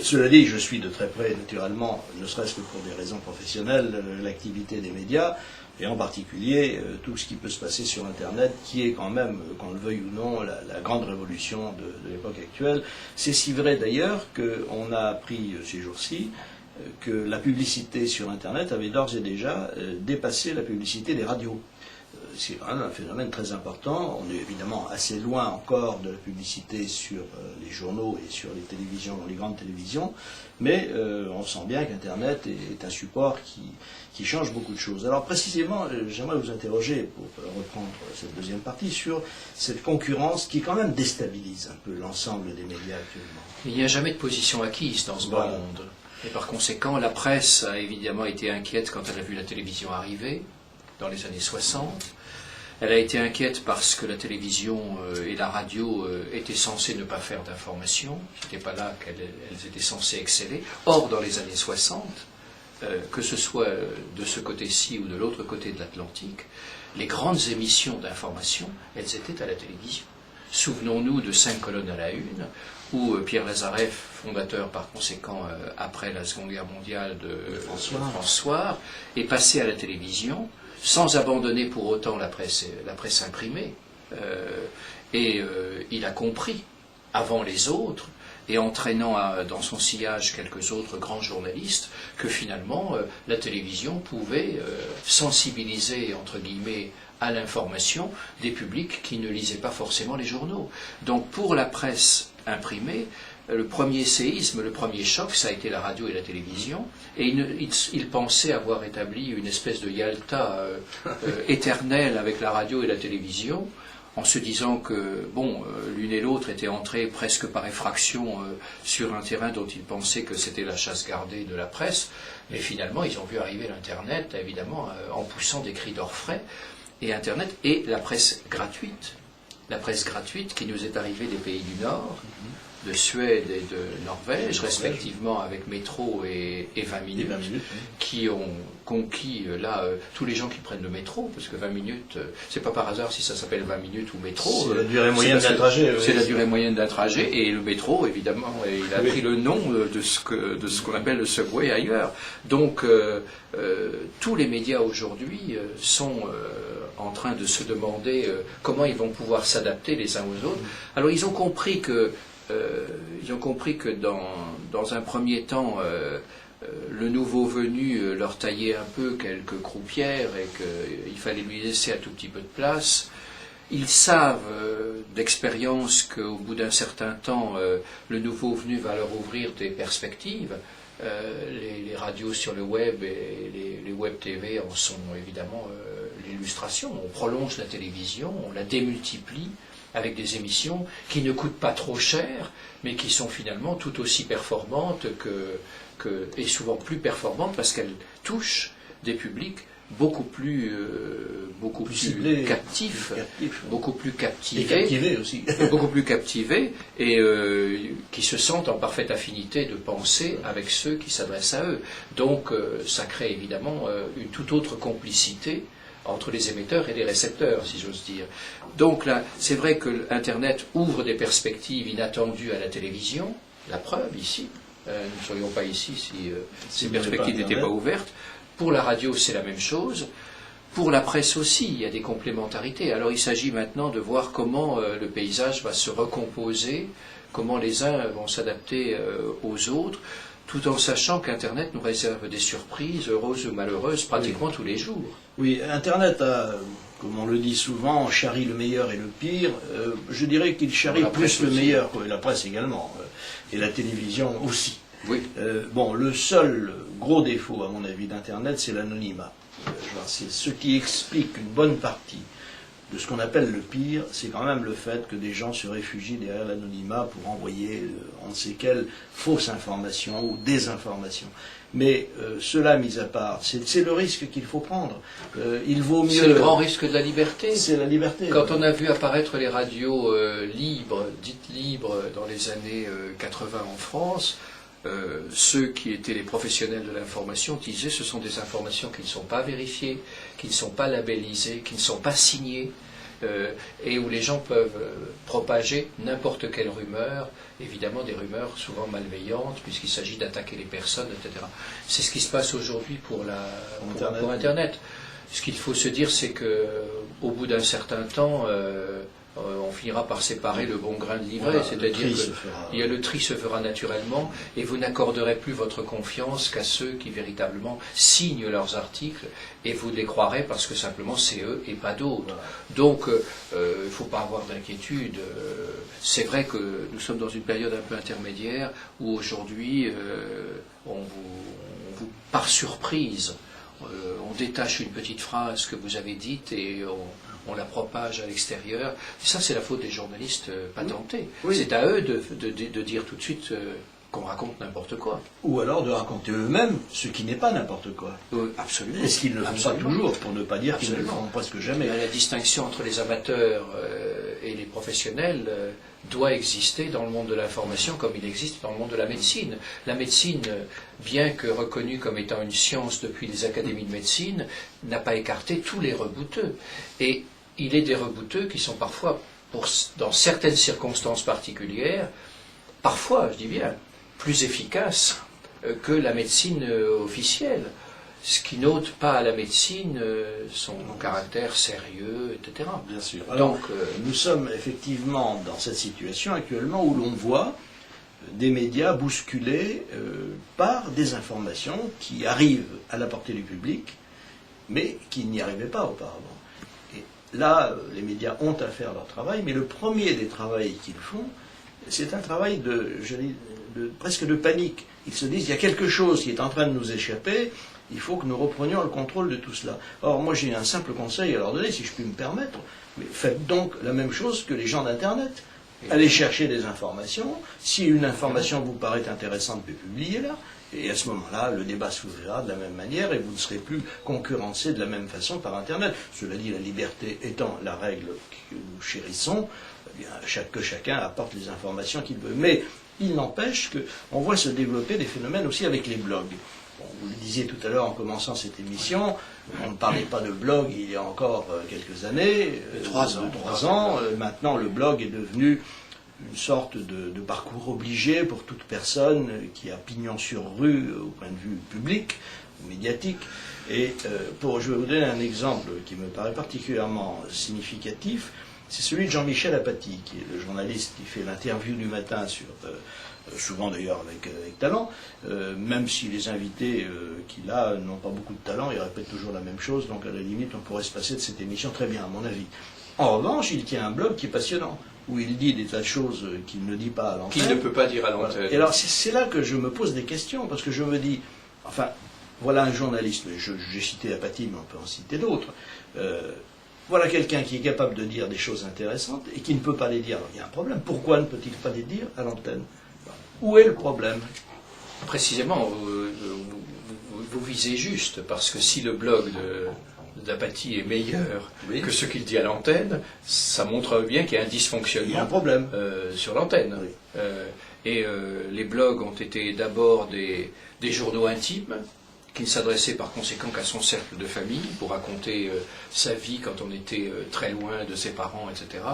Cela dit, je suis de très près, naturellement, ne serait-ce que pour des raisons professionnelles, l'activité des médias, et en particulier tout ce qui peut se passer sur Internet, qui est quand même, qu'on le veuille ou non, la grande révolution de l'époque actuelle. C'est si vrai d'ailleurs qu'on a appris ces jours-ci que la publicité sur Internet avait d'ores et déjà dépassé la publicité des radios. C'est quand même un phénomène très important. On est évidemment assez loin encore de la publicité sur les journaux et sur les télévisions, les grandes télévisions, mais on sent bien qu'Internet est un support qui change beaucoup de choses. Alors précisément, j'aimerais vous interroger, pour reprendre cette deuxième partie, sur cette concurrence qui quand même déstabilise un peu l'ensemble des médias actuellement. Il n'y a jamais de position acquise dans ce monde. Et par conséquent, la presse a évidemment été inquiète quand elle a vu la télévision arriver, dans les années 60. Elle a été inquiète parce que la télévision et la radio étaient censées ne pas faire d'information. C'était pas là qu'elles étaient censées exceller. Or, dans les années 60, que ce soit de ce côté-ci ou de l'autre côté de l'Atlantique, les grandes émissions d'information, elles étaient à la télévision. Souvenons-nous de 5 colonnes à la une, où Pierre Lazareff, fondateur par conséquent après la Seconde Guerre mondiale de François, est passé à la télévision, sans abandonner pour autant la presse imprimée. Il a compris, avant les autres, et entraînant dans son sillage quelques autres grands journalistes, que finalement la télévision pouvait sensibiliser, entre guillemets, à l'information des publics qui ne lisaient pas forcément les journaux. Donc pour la presse imprimée, le premier séisme, le premier choc, ça a été la radio et la télévision, et il pensait avoir établi une espèce de Yalta éternelle avec la radio et la télévision, en se disant que, l'une et l'autre étaient entrées presque par effraction sur un terrain dont ils pensaient que c'était la chasse gardée de la presse, mais finalement ils ont vu arriver l'Internet, évidemment, en poussant des cris d'orfraie, et Internet et la presse gratuite qui nous est arrivée des pays du Nord, de Suède et de Norvège, respectivement avec Métro et 20 minutes, qui ont conquis tous les gens qui prennent le métro, parce que 20 minutes, c'est pas par hasard si ça s'appelle 20 minutes ou métro. C'est la durée moyenne d'un trajet. C'est la durée moyenne d'un trajet, et le métro, évidemment, il a pris le nom de ce qu'on appelle le subway ailleurs. Donc, tous les médias aujourd'hui sont en train de se demander comment ils vont pouvoir s'adapter les uns aux autres. Alors, ils ont compris que dans un premier temps, le nouveau venu leur taillait un peu quelques croupières et qu'il fallait lui laisser un tout petit peu de place. Ils savent d'expérience qu'au bout d'un certain temps, le nouveau venu va leur ouvrir des perspectives. Les radios sur le web et les web TV en sont évidemment l'illustration. On prolonge la télévision, on la démultiplie, avec des émissions qui ne coûtent pas trop cher, mais qui sont finalement tout aussi performantes et souvent plus performantes parce qu'elles touchent des publics beaucoup plus ciblés, captifs, beaucoup plus captivés, et captivés aussi, beaucoup plus captivés, et qui se sentent en parfaite affinité de penser avec ceux qui s'adressent à eux. Donc ça crée évidemment une toute autre complicité entre les émetteurs et les récepteurs, si j'ose dire. Donc là, c'est vrai que Internet ouvre des perspectives inattendues à la télévision, la preuve ici, nous ne serions pas ici si ces perspectives n'étaient pas ouvertes. Pour la radio, c'est la même chose. Pour la presse aussi, il y a des complémentarités. Alors il s'agit maintenant de voir comment le paysage va se recomposer, comment les uns vont s'adapter aux autres, tout en sachant qu'Internet nous réserve des surprises, heureuses ou malheureuses, pratiquement tous les jours. Oui, Internet a, comme on le dit souvent, charrie le meilleur et le pire. Je dirais qu'il charrie plus le meilleur, la presse également, et la télévision aussi. Oui. Le seul gros défaut, à mon avis, d'Internet, c'est l'anonymat. C'est ce qui explique une bonne partie de ce qu'on appelle le pire, c'est quand même le fait que des gens se réfugient derrière l'anonymat pour envoyer on ne sait quelle fausse information ou désinformation. Mais cela mis à part, c'est le risque qu'il faut prendre. Il vaut mieux... C'est le grand risque de la liberté. C'est la liberté. Quand on a vu apparaître les radios libres, dites libres, dans les années 80 en France, ceux qui étaient les professionnels de l'information disaient que ce sont des informations qui ne sont pas vérifiées, qui ne sont pas labellisées, qui ne sont pas signées, et où les gens peuvent propager n'importe quelle rumeur, évidemment des rumeurs souvent malveillantes, puisqu'il s'agit d'attaquer les personnes, etc. C'est ce qui se passe aujourd'hui pour Internet. Ce qu'il faut se dire, c'est qu'au bout d'un certain temps, on finira par séparer le bon grain de l'ivraie, c'est-à-dire que le tri se fera naturellement, et vous n'accorderez plus votre confiance qu'à ceux qui véritablement signent leurs articles, et vous les croirez parce que simplement c'est eux et pas d'autres. Voilà. Donc il ne faut pas avoir d'inquiétude. C'est vrai que nous sommes dans une période un peu intermédiaire où aujourd'hui on vous par surprise on détache une petite phrase que vous avez dite et on la propage à l'extérieur. Ça, c'est la faute des journalistes patentés. Oui. C'est à eux de dire tout de suite qu'on raconte n'importe quoi. Ou alors de raconter eux-mêmes ce qui n'est pas n'importe quoi. Absolument. Et ce qu'ils ne font pas toujours, pour ne pas dire qu'ils ne le font presque jamais. La distinction entre les amateurs et les professionnels doit exister dans le monde de l'information comme il existe dans le monde de la médecine. La médecine, bien que reconnue comme étant une science depuis les académies de médecine, n'a pas écarté tous les rebouteux. Et il est des rebouteux qui sont parfois, dans certaines circonstances particulières, parfois, je dis bien, plus efficaces que la médecine officielle, ce qui n'ôte pas à la médecine son caractère sérieux, etc. Bien sûr. Alors, donc, nous sommes effectivement dans cette situation actuellement où l'on voit des médias bousculés par des informations qui arrivent à la portée du public, mais qui n'y arrivaient pas auparavant. Et là, les médias ont à faire leur travail, mais le premier des travaux qu'ils font, c'est un travail presque de panique. Ils se disent, il y a quelque chose qui est en train de nous échapper, il faut que nous reprenions le contrôle de tout cela. Or, moi j'ai un simple conseil à leur donner, si je puis me permettre, mais faites donc la même chose que les gens d'Internet. Allez chercher des informations, si une information vous paraît intéressante, publiez-la, et à ce moment-là, le débat s'ouvrira de la même manière et vous ne serez plus concurrencé de la même façon par Internet. Cela dit, la liberté étant la règle que nous chérissons, eh bien, que chacun apporte les informations qu'il veut. Mais il n'empêche qu'on voit se développer des phénomènes aussi avec les blogs. Bon, vous le disiez tout à l'heure en commençant cette émission, on ne parlait pas de blog il y a encore quelques années, 3 ans. Maintenant, le blog est devenu une sorte de parcours obligé pour toute personne qui a pignon sur rue au point de vue public, médiatique. Et je vais vous donner un exemple qui me paraît particulièrement significatif. C'est celui de Jean-Michel Apathy, qui est le journaliste qui fait l'interview du matin, souvent d'ailleurs avec talent, même si les invités qu'il a n'ont pas beaucoup de talent, ils répètent toujours la même chose, donc à la limite on pourrait se passer de cette émission très bien, à mon avis. En revanche, il tient un blog qui est passionnant, où il dit des tas de choses qu'il ne dit pas à l'antenne. Qu'il ne peut pas dire à l'antenne. Voilà. Et alors c'est là que je me pose des questions, parce que je me dis, enfin, voilà un journaliste, j'ai cité Apathy, mais on peut en citer d'autres. Voilà quelqu'un qui est capable de dire des choses intéressantes et qui ne peut pas les dire. Alors, il y a un problème. Pourquoi ne peut-il pas les dire à l'antenne? Où est le problème? Précisément, vous visez juste, parce que si le blog d'Apathy est meilleur que ce qu'il dit à l'antenne, ça montre bien qu'il y a un dysfonctionnement. Il y a un problème. Sur l'antenne. Oui. Les blogs ont été d'abord des journaux intimes, qui ne s'adressait par conséquent qu'à son cercle de famille, pour raconter sa vie quand on était très loin de ses parents, etc.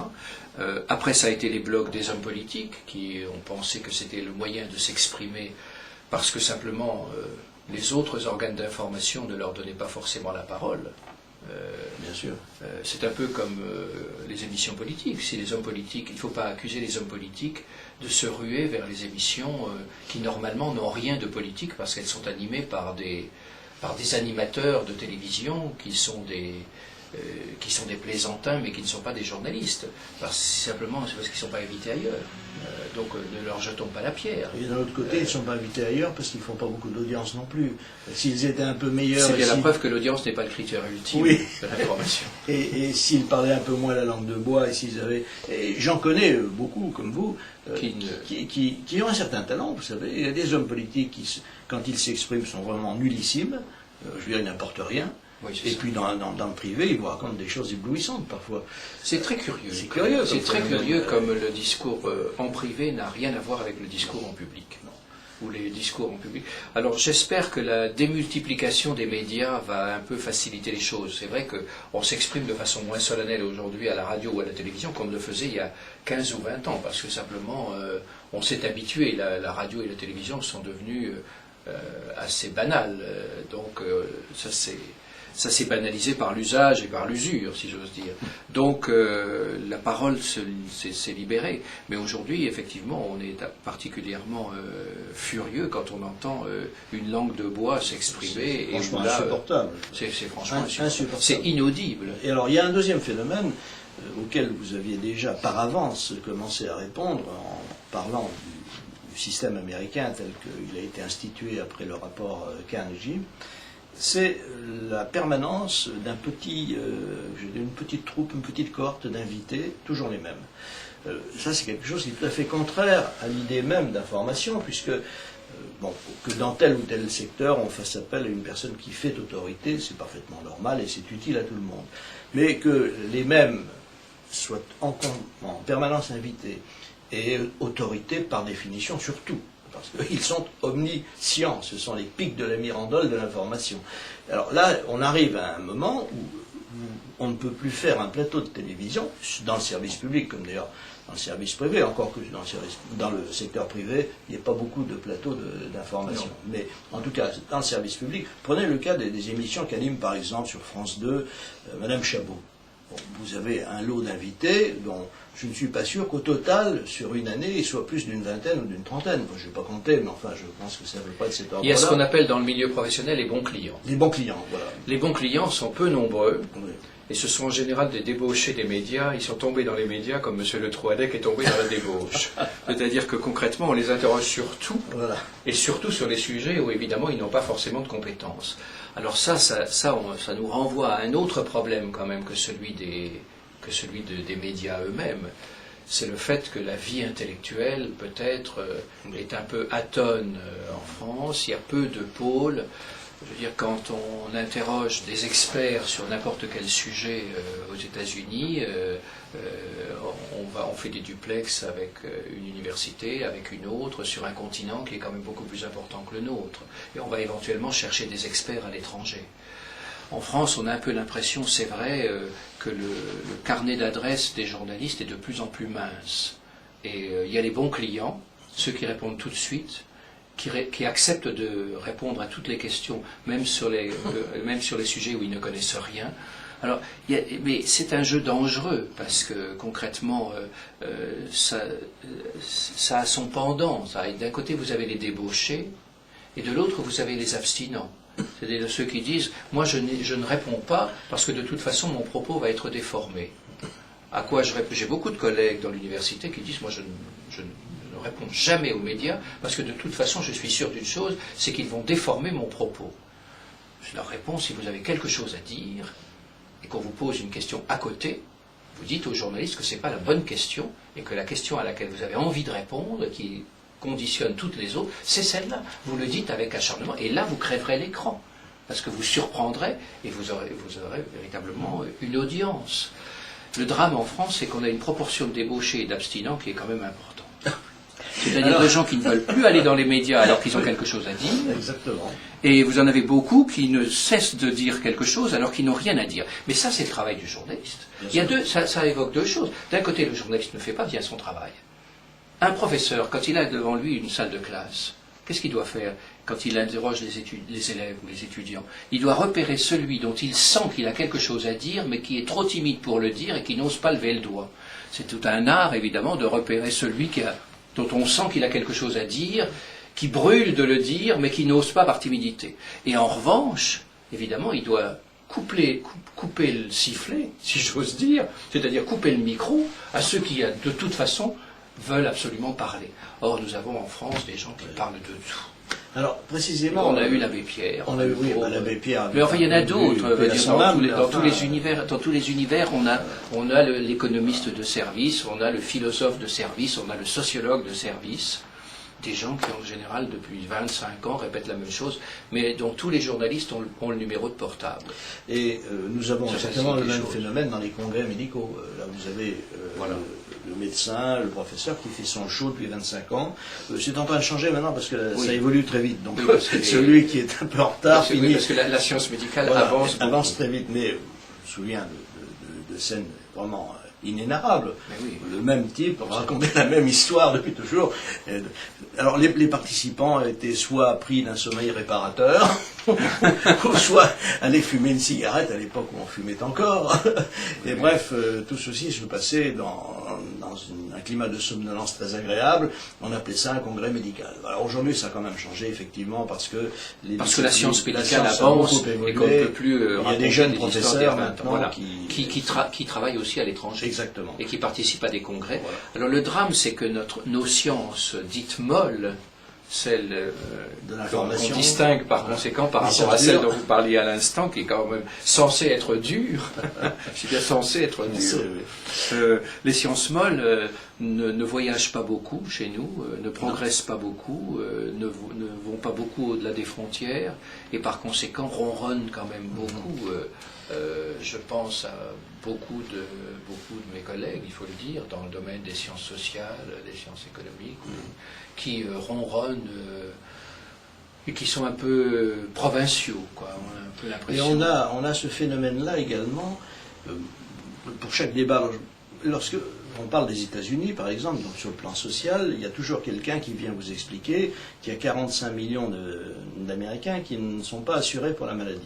Après, ça a été les blogs des hommes politiques, qui ont pensé que c'était le moyen de s'exprimer, parce que simplement les autres organes d'information ne leur donnaient pas forcément la parole. Bien sûr. C'est un peu comme les émissions politiques. Si les hommes politiques, il ne faut pas accuser les hommes politiques de se ruer vers les émissions qui normalement n'ont rien de politique parce qu'elles sont animées par des animateurs de télévision qui sont des plaisantins mais qui ne sont pas des journalistes. Simplement c'est parce qu'ils ne sont pas invités ailleurs. Donc ne leur jetons pas la pierre. Et d'un autre côté, ils ne sont pas invités ailleurs parce qu'ils ne font pas beaucoup d'audience non plus. S'ils étaient un peu meilleurs... C'est bien la preuve que l'audience n'est pas le critère ultime de l'information. Et s'ils parlaient un peu moins la langue de bois, et s'ils avaient... J'en connais beaucoup, comme vous, qui ont un certain talent, vous savez. Il y a des hommes politiques qui, quand ils s'expriment, sont vraiment nullissimes. Je veux dire, ils n'apportent rien. Oui, et puis dans le privé, ils vous racontent des choses éblouissantes parfois. C'est très curieux. C'est curieux. C'est très curieux comme le discours en privé n'a rien à voir avec le discours en public. Ou les discours en public. Alors j'espère que la démultiplication des médias va un peu faciliter les choses. C'est vrai qu'on s'exprime de façon moins solennelle aujourd'hui à la radio ou à la télévision qu'on ne le faisait il y a 15 ou 20 ans, parce que simplement on s'est habitué. La radio et la télévision sont devenues assez banales. Donc ça s'est banalisé par l'usage et par l'usure, si j'ose dire. Donc la parole s'est libérée. Mais aujourd'hui, effectivement, on est particulièrement furieux quand on entend une langue de bois s'exprimer. C'est franchement insupportable. C'est franchement insupportable. C'est inaudible. Et alors, il y a un deuxième phénomène auquel vous aviez déjà par avance commencé à répondre en parlant du système américain tel qu'il a été institué après le rapport Carnegie. c'est la permanence d'une petite troupe, une petite cohorte d'invités, toujours les mêmes. Ça, c'est quelque chose qui est tout à fait contraire à l'idée même d'information, puisque que dans tel ou tel secteur, on fasse appel à une personne qui fait autorité, c'est parfaitement normal et c'est utile à tout le monde. Mais que les mêmes soient en permanence invités et autorité par définition surtout, parce qu'ils sont omniscients, ce sont les pics de la mirandole de l'information. Alors là, on arrive à un moment où on ne peut plus faire un plateau de télévision, dans le service public, comme d'ailleurs dans le service privé, encore que dans le secteur privé, il n'y a pas beaucoup de plateaux d'information. Mais en tout cas, dans le service public, prenez le cas des émissions qu'anime par exemple sur France 2 Madame Chabot. Bon, vous avez un lot d'invités dont je ne suis pas sûr qu'au total, sur une année, il soit plus d'une vingtaine ou d'une trentaine. Bon, je ne vais pas compter, mais enfin, je pense que ça ne veut pas de cet ordre-là. Il y a ce qu'on appelle dans le milieu professionnel les bons clients. Les bons clients, voilà. Les bons clients sont peu nombreux. Oui. Et ce sont en général des débauchés des médias. Ils sont tombés dans les médias comme M. Le Troadec est tombé dans la débauche. C'est-à-dire que concrètement, on les interroge sur tout, voilà. Et surtout sur les sujets où évidemment ils n'ont pas forcément de compétences. Alors ça nous renvoie à un autre problème quand même que celui des médias eux-mêmes. C'est le fait que la vie intellectuelle peut-être est un peu atone en France. Il y a peu de pôles. Je veux dire, quand on interroge des experts sur n'importe quel sujet aux États-Unis, on fait des duplex avec une université, avec une autre, sur un continent qui est quand même beaucoup plus important que le nôtre. Et on va éventuellement chercher des experts à l'étranger. En France, on a un peu l'impression, c'est vrai, que le carnet d'adresses des journalistes est de plus en plus mince. Et il y a les bons clients, ceux qui répondent tout de suite, qui acceptent de répondre à toutes les questions, même sur les sujets où ils ne connaissent rien. Alors, mais c'est un jeu dangereux, parce que concrètement, ça a son pendant. D'un côté, vous avez les débauchés, et de l'autre, vous avez les abstinents. C'est-à-dire ceux qui disent « moi je ne réponds pas, parce que de toute façon, mon propos va être déformé ». À quoi je réponds? J'ai beaucoup de collègues dans l'université qui disent « moi je ne réponds jamais aux médias, parce que de toute façon, je suis sûr d'une chose, c'est qu'ils vont déformer mon propos. » Je leur réponds, si vous avez quelque chose à dire, et qu'on vous pose une question à côté, vous dites aux journalistes que ce n'est pas la bonne question, et que la question à laquelle vous avez envie de répondre, qui conditionne toutes les autres, c'est celle-là. Vous le dites avec acharnement, et là, vous crèverez l'écran, parce que vous surprendrez, et vous aurez véritablement une audience. Le drame en France, c'est qu'on a une proportion de débauchés et d'abstinents qui est quand même importante. C'est-à-dire de gens qui ne veulent plus aller dans les médias alors qu'ils ont quelque chose à dire. Exactement. Et vous en avez beaucoup qui ne cessent de dire quelque chose alors qu'ils n'ont rien à dire. Mais ça, c'est le travail du journaliste. Ça évoque deux choses. D'un côté, le journaliste ne fait pas bien son travail. Un professeur, quand il a devant lui une salle de classe, qu'est-ce qu'il doit faire quand il interroge les élèves ou les étudiants? Il doit repérer celui dont il sent qu'il a quelque chose à dire, mais qui est trop timide pour le dire et qui n'ose pas lever le doigt. C'est tout un art, évidemment, de repérer celui dont on sent qu'il a quelque chose à dire, qui brûle de le dire, mais qui n'ose pas par timidité. Et en revanche, évidemment, il doit couper le sifflet, si j'ose dire, c'est-à-dire couper le micro à ceux qui, de toute façon, veulent absolument parler. Or, nous avons en France des gens qui parlent de tout. Alors, précisément... On a eu l'abbé Pierre. On a eu, oui, l'abbé Pierre. Mais enfin, il y en a d'autres. Dans tous les univers, on a l'économiste de service, on a le philosophe de service, on a le sociologue de service. Des gens qui, en général, depuis 25 ans, répètent la même chose, mais dont tous les journalistes ont le numéro de portable. Et nous avons exactement le même phénomène dans les congrès médicaux. Là, vous avez le médecin, le professeur qui fait son show depuis 25 ans. C'est en train de changer maintenant parce que ça évolue très vite. Donc celui qui est un peu en retard finit... Parce que la science médicale avance très vite. Mais je me souviens de scènes vraiment... inénarrable. Le même type racontait la même histoire depuis toujours. Alors les participants étaient soit pris d'un sommeil réparateur, ou soit allaient fumer une cigarette à l'époque où on fumait encore. Et bref, tout ceci se passait dans un climat de somnolence très agréable. On appelait ça un congrès médical. Alors aujourd'hui, ça a quand même changé, effectivement, parce que la science médicale avance et qu'on ne peut plus il y a des jeunes professeurs maintenant qui travaillent aussi à l'étranger. Exactement. Et qui participent à des congrès. Voilà. Alors le drame, c'est que nos sciences dites molles celle de l'information, qu'on distingue par conséquent par rapport à celle dont vous parliez à l'instant, qui est quand même censée être dure. Je suis bien censé être dur. Les sciences molles ne voyagent pas beaucoup chez nous, ne progressent pas beaucoup, ne vont pas beaucoup au-delà des frontières, et par conséquent ronronnent quand même beaucoup. Je pense à beaucoup de mes collègues, il faut le dire, dans le domaine des sciences sociales, des sciences économiques, qui ronronnent et qui sont un peu provinciaux, quoi. On a un peu l'impression. Et on a ce phénomène-là également, pour chaque débat. Lorsque on parle des États-Unis, par exemple, donc sur le plan social, il y a toujours quelqu'un qui vient vous expliquer qu'il y a 45 millions d'Américains qui ne sont pas assurés pour la maladie.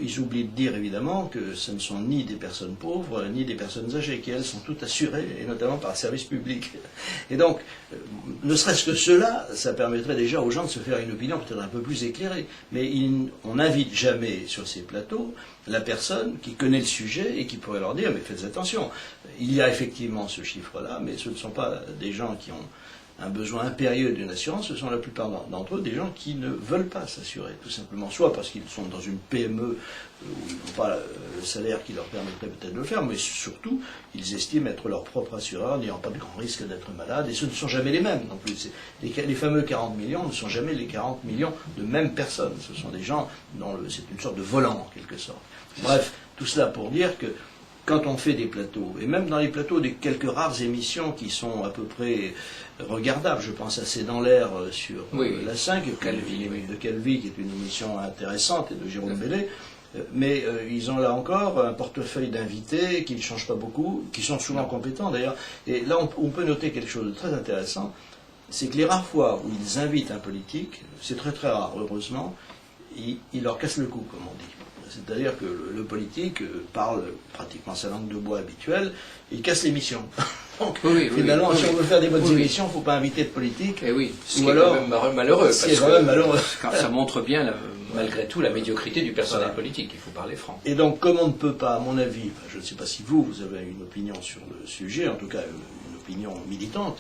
Ils oublient de dire évidemment que ce ne sont ni des personnes pauvres, ni des personnes âgées, qui elles sont toutes assurées, et notamment par le service public. Et donc, ne serait-ce que cela, ça permettrait déjà aux gens de se faire une opinion peut-être un peu plus éclairée. Mais on n'invite jamais sur ces plateaux la personne qui connaît le sujet et qui pourrait leur dire, mais faites attention, il y a effectivement ce chiffre-là, mais ce ne sont pas des gens qui ont un besoin impérieux d'une assurance, ce sont la plupart d'entre eux des gens qui ne veulent pas s'assurer, tout simplement, soit parce qu'ils sont dans une PME où ils n'ont pas le salaire qui leur permettrait peut-être de le faire, mais surtout, ils estiment être leur propre assureur, n'ayant pas de grand risque d'être malade, et ce ne sont jamais les mêmes non plus. Les fameux 40 millions ne sont jamais les 40 millions de mêmes personnes, ce sont des gens dont c'est une sorte de volant, en quelque sorte. Bref, tout cela pour dire que quand on fait des plateaux, et même dans les plateaux des quelques rares émissions qui sont à peu près regardables, je pense à C'est dans l'air sur la 5, de Calvi, qui est une émission intéressante, et de Jérôme Bellé, mais ils ont là encore un portefeuille d'invités qui ne change pas beaucoup, qui sont souvent compétents d'ailleurs, et là on peut noter quelque chose de très intéressant, c'est que les rares fois où ils invitent un politique, c'est très très rare, heureusement, ils leur cassent le cou, comme on dit. C'est-à-dire que le politique parle pratiquement sa langue de bois habituelle, et il casse l'émission. Donc, finalement, si on veut faire des bonnes émissions, il ne faut pas inviter de politique. Et oui, ce qui est quand même malheureux. Ça montre bien, malgré tout, la médiocrité du personnel politique, il faut parler franc. Et donc, comme on ne peut pas, à mon avis, je ne sais pas si vous avez une opinion sur le sujet, en tout cas une opinion militante,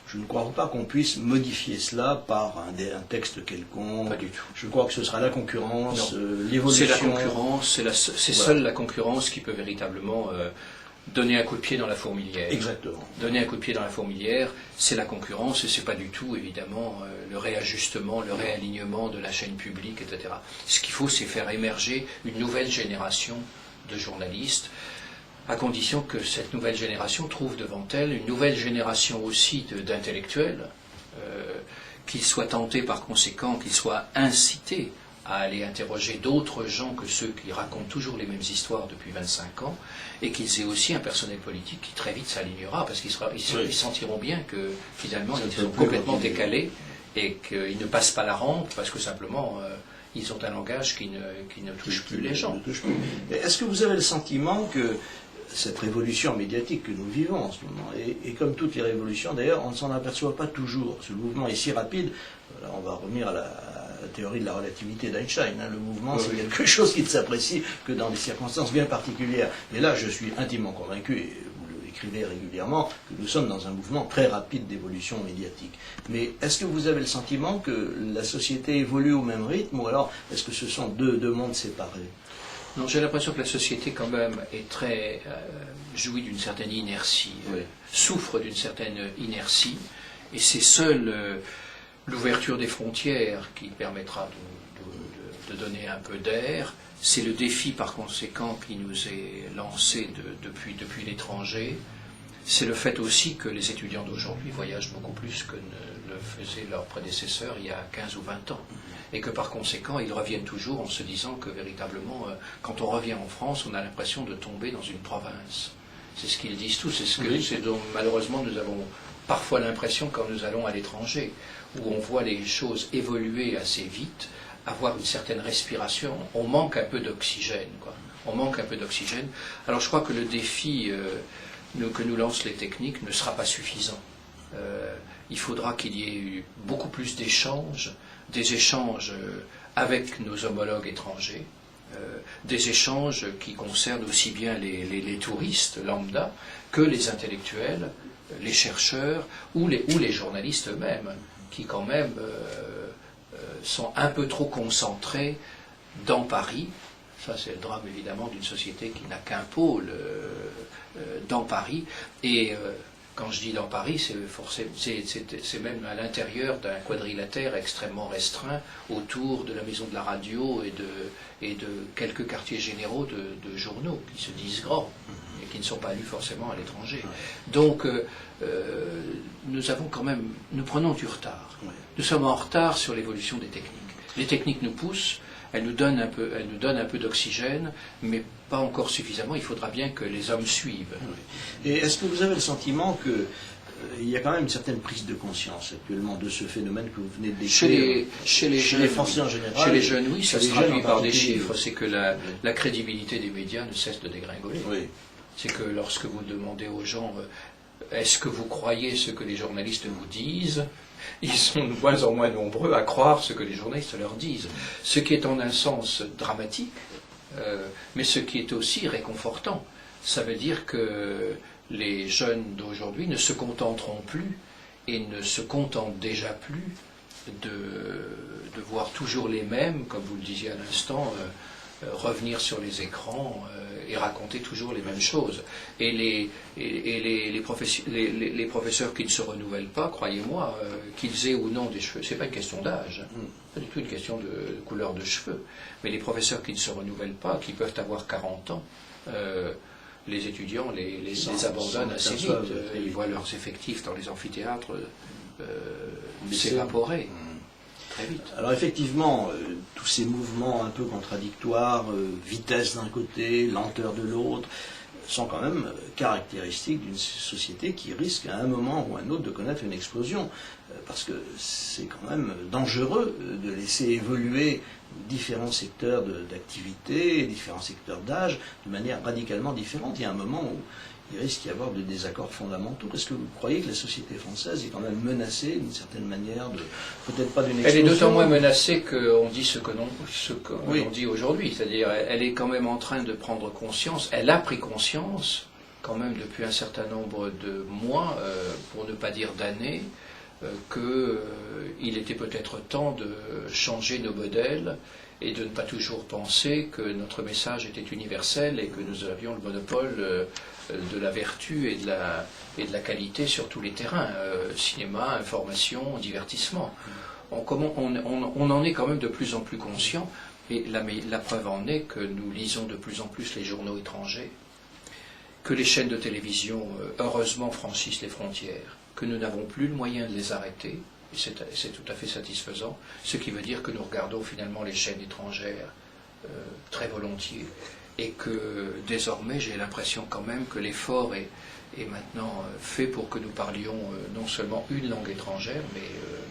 je ne crois pas qu'on puisse modifier cela par un texte quelconque. Pas du tout. Je crois que ce sera la concurrence, l'évolution. C'est la concurrence, c'est seule la concurrence qui peut véritablement donner un coup de pied dans la fourmilière. Exactement. Donner un coup de pied dans la fourmilière, c'est la concurrence, et c'est pas du tout, évidemment, le réajustement, le réalignement de la chaîne publique, etc. Ce qu'il faut, c'est faire émerger une nouvelle génération de journalistes, à condition que cette nouvelle génération trouve devant elle une nouvelle génération aussi d'intellectuels, qu'ils soient tentés par conséquent, qu'ils soient incités à aller interroger d'autres gens que ceux qui racontent toujours les mêmes histoires depuis 25 ans, et qu'ils aient aussi un personnel politique qui très vite s'alignera, parce qu'ils sentiront bien que finalement ils sont complètement décalés et qu'ils ne passent pas la rampe, parce que simplement ils ont un langage qui ne touche plus les gens. Est-ce que vous avez le sentiment que cette révolution médiatique que nous vivons en ce moment, et comme toutes les révolutions d'ailleurs, on ne s'en aperçoit pas toujours, ce mouvement est si rapide, là on va revenir à la théorie de la relativité d'Einstein, le mouvement c'est quelque chose qui ne s'apprécie que dans des circonstances bien particulières, et là je suis intimement convaincu, et vous l'écrivez régulièrement, que nous sommes dans un mouvement très rapide d'évolution médiatique. Mais est-ce que vous avez le sentiment que la société évolue au même rythme, ou alors est-ce que ce sont deux mondes séparés ? Non, j'ai l'impression que la société, quand même, est jouit d'une certaine inertie, souffre d'une certaine inertie, et c'est seule l'ouverture des frontières qui permettra de donner un peu d'air. C'est le défi, par conséquent, qui nous est lancé depuis l'étranger. C'est le fait aussi que les étudiants d'aujourd'hui voyagent beaucoup plus que ne le faisaient leurs prédécesseurs il y a 15 ou 20 ans. Et que par conséquent, ils reviennent toujours en se disant que véritablement, quand on revient en France, on a l'impression de tomber dans une province. C'est ce qu'ils disent tous, c'est dont malheureusement nous avons parfois l'impression quand nous allons à l'étranger, où on voit les choses évoluer assez vite, avoir une certaine respiration, on manque un peu d'oxygène, quoi. On manque un peu d'oxygène. Alors je crois que le défi que nous lancent les techniques ne sera pas suffisant. Il faudra qu'il y ait eu beaucoup plus d'échanges, des échanges avec nos homologues étrangers, des échanges qui concernent aussi bien les touristes lambda que les intellectuels, les chercheurs ou les journalistes eux-mêmes. qui quand même sont un peu trop concentrés dans Paris. Ça, c'est le drame évidemment d'une société qui n'a qu'un pôle dans Paris. Et quand je dis dans Paris, c'est même à l'intérieur d'un quadrilatère extrêmement restreint autour de la maison de la radio et de quelques quartiers généraux de journaux qui se disent grands et qui ne sont pas lus forcément à l'étranger. Donc nous prenons du retard. Nous sommes en retard sur l'évolution des techniques. Les techniques nous poussent, elles nous donnent un peu d'oxygène, mais pas encore suffisamment. Il faudra bien que les hommes suivent. Et est-ce que vous avez le sentiment que il y a quand même une certaine prise de conscience actuellement de ce phénomène que vous venez de décrire chez les Français en général? Chez les jeunes, oui, ça se traduit par des chiffres. C'est que la crédibilité des médias ne cesse de dégringoler. Oui. C'est que lorsque vous demandez aux gens est-ce que vous croyez ce que les journalistes vous disent, ils sont de moins en moins nombreux à croire ce que les journalistes leur disent. Ce qui est en un sens dramatique, mais ce qui est aussi réconfortant. Ça veut dire que les jeunes d'aujourd'hui ne se contenteront plus et ne se contentent déjà plus de voir toujours les mêmes, comme vous le disiez à l'instant, revenir sur les écrans et raconter toujours les mêmes choses. Et les professeurs qui ne se renouvellent pas, croyez-moi, qu'ils aient ou non des cheveux, c'est pas une question d'âge, pas du tout une question de couleur de cheveux, mais les professeurs qui ne se renouvellent pas, qui peuvent avoir 40 ans, les étudiants les abandonnent assez vite. Ils voient leurs effectifs dans les amphithéâtres s'évaporer. Très vite. Alors effectivement, tous ces mouvements un peu contradictoires, vitesse d'un côté, lenteur de l'autre, sont quand même caractéristiques d'une société qui risque à un moment ou à un autre de connaître une explosion. Parce que c'est quand même dangereux de laisser évoluer différents secteurs d'activité, différents secteurs d'âge, de manière radicalement différente. Il y a un moment où il risque d'y avoir de désaccords fondamentaux. Est-ce que vous croyez que la société française est quand même menacée d'une certaine manière, peut-être pas d'une explosion? Elle est d'autant moins menacée qu'on dit ce qu'on dit aujourd'hui. C'est-à-dire, elle est quand même en train de prendre conscience, elle a pris conscience, quand même depuis un certain nombre de mois, pour ne pas dire d'années, qu'il était peut-être temps de changer nos modèles et de ne pas toujours penser que notre message était universel et que nous avions le monopole de la vertu et de la qualité sur tous les terrains, cinéma, information, divertissement. On en est quand même de plus en plus conscient, et la preuve en est que nous lisons de plus en plus les journaux étrangers, que les chaînes de télévision, heureusement, franchissent les frontières, que nous n'avons plus le moyen de les arrêter, et c'est tout à fait satisfaisant, ce qui veut dire que nous regardons finalement les chaînes étrangères très volontiers, et que désormais j'ai l'impression quand même que l'effort est maintenant fait pour que nous parlions non seulement une langue étrangère,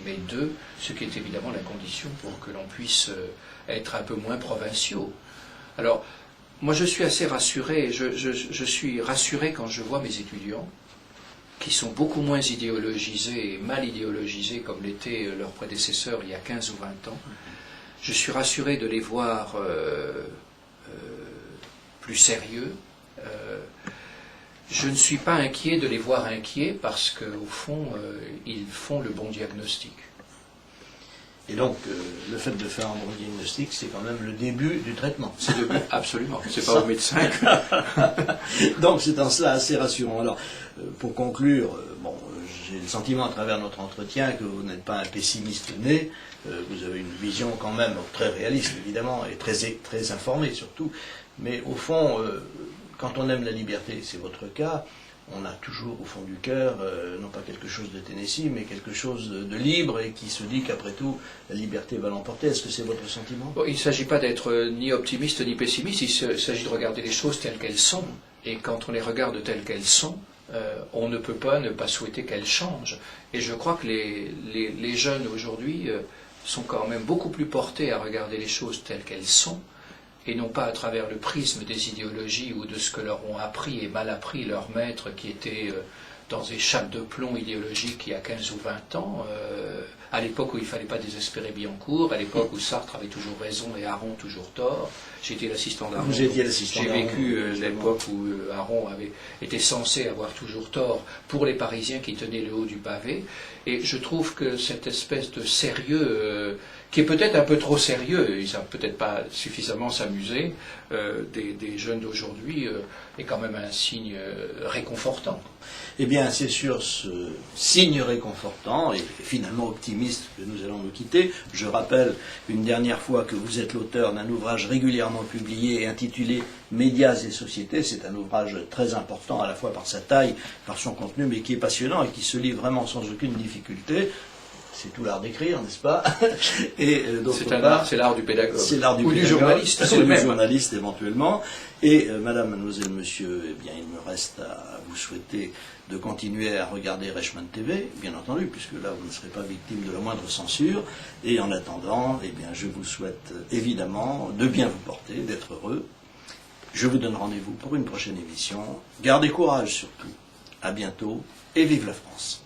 mais deux, ce qui est évidemment la condition pour que l'on puisse être un peu moins provinciaux. Alors, moi je suis assez rassuré, je suis rassuré quand je vois mes étudiants, qui sont beaucoup moins idéologisés et mal idéologisés comme l'étaient leurs prédécesseurs il y a 15 ou 20 ans. Je suis rassuré de les voir plus sérieux. Je ne suis pas inquiet de les voir inquiets parce qu'au fond, ils font le bon diagnostic. Et donc, le fait de faire un bon diagnostic, c'est quand même le début du traitement. C'est le but, absolument. C'est pas au médecin. Donc, c'est en cela assez rassurant. Alors, pour conclure, j'ai le sentiment à travers notre entretien que vous n'êtes pas un pessimiste né. Vous avez une vision quand même très réaliste, évidemment, et très informée surtout. Mais au fond, quand on aime la liberté, c'est votre cas, on a toujours au fond du cœur, non pas quelque chose de Tennessee, mais quelque chose de libre et qui se dit qu'après tout, la liberté va l'emporter. Est-ce que c'est votre sentiment? Bon, il ne s'agit pas d'être ni optimiste ni pessimiste, il s'agit de regarder les choses telles qu'elles sont. Et quand on les regarde telles qu'elles sont, on ne peut pas ne pas souhaiter qu'elles changent. Et je crois que les jeunes aujourd'hui sont quand même beaucoup plus portés à regarder les choses telles qu'elles sont, et non pas à travers le prisme des idéologies ou de ce que leur ont appris et mal appris leurs maîtres qui étaient dans des chape de plomb idéologiques il y a 15 ou 20 ans, à l'époque où il ne fallait pas désespérer Billancourt, à l'époque où Sartre avait toujours raison et Aron toujours tort. J'étais l'assistant d'Aron. Vous étiez l'assistant d'Aron. J'ai vécu l'époque où Aron était censé avoir toujours tort pour les Parisiens qui tenaient le haut du pavé. Et je trouve que cette espèce de sérieux, qui est peut-être un peu trop sérieux, ils ne savent peut-être pas suffisamment s'amuser, des jeunes d'aujourd'hui, est quand même un signe réconfortant. Eh bien, c'est sur ce signe réconfortant et finalement optimiste que nous allons nous quitter. Je rappelle une dernière fois que vous êtes l'auteur d'un ouvrage régulièrement publié et intitulé « Médias et sociétés ». C'est un ouvrage très important à la fois par sa taille, par son contenu, mais qui est passionnant et qui se lit vraiment sans aucune difficulté. C'est tout l'art d'écrire, n'est-ce pas? Et c'est l'art du pédagogue. C'est l'art du pédagogue, journaliste. C'est le même. Journaliste éventuellement. Et madame, mademoiselle, monsieur, eh bien, il me reste à vous souhaiter de continuer à regarder Reichmann TV, bien entendu, puisque là, vous ne serez pas victime de la moindre censure. Et en attendant, eh bien, je vous souhaite évidemment de bien vous porter, d'être heureux. Je vous donne rendez-vous pour une prochaine émission. Gardez courage surtout. À bientôt et vive la France.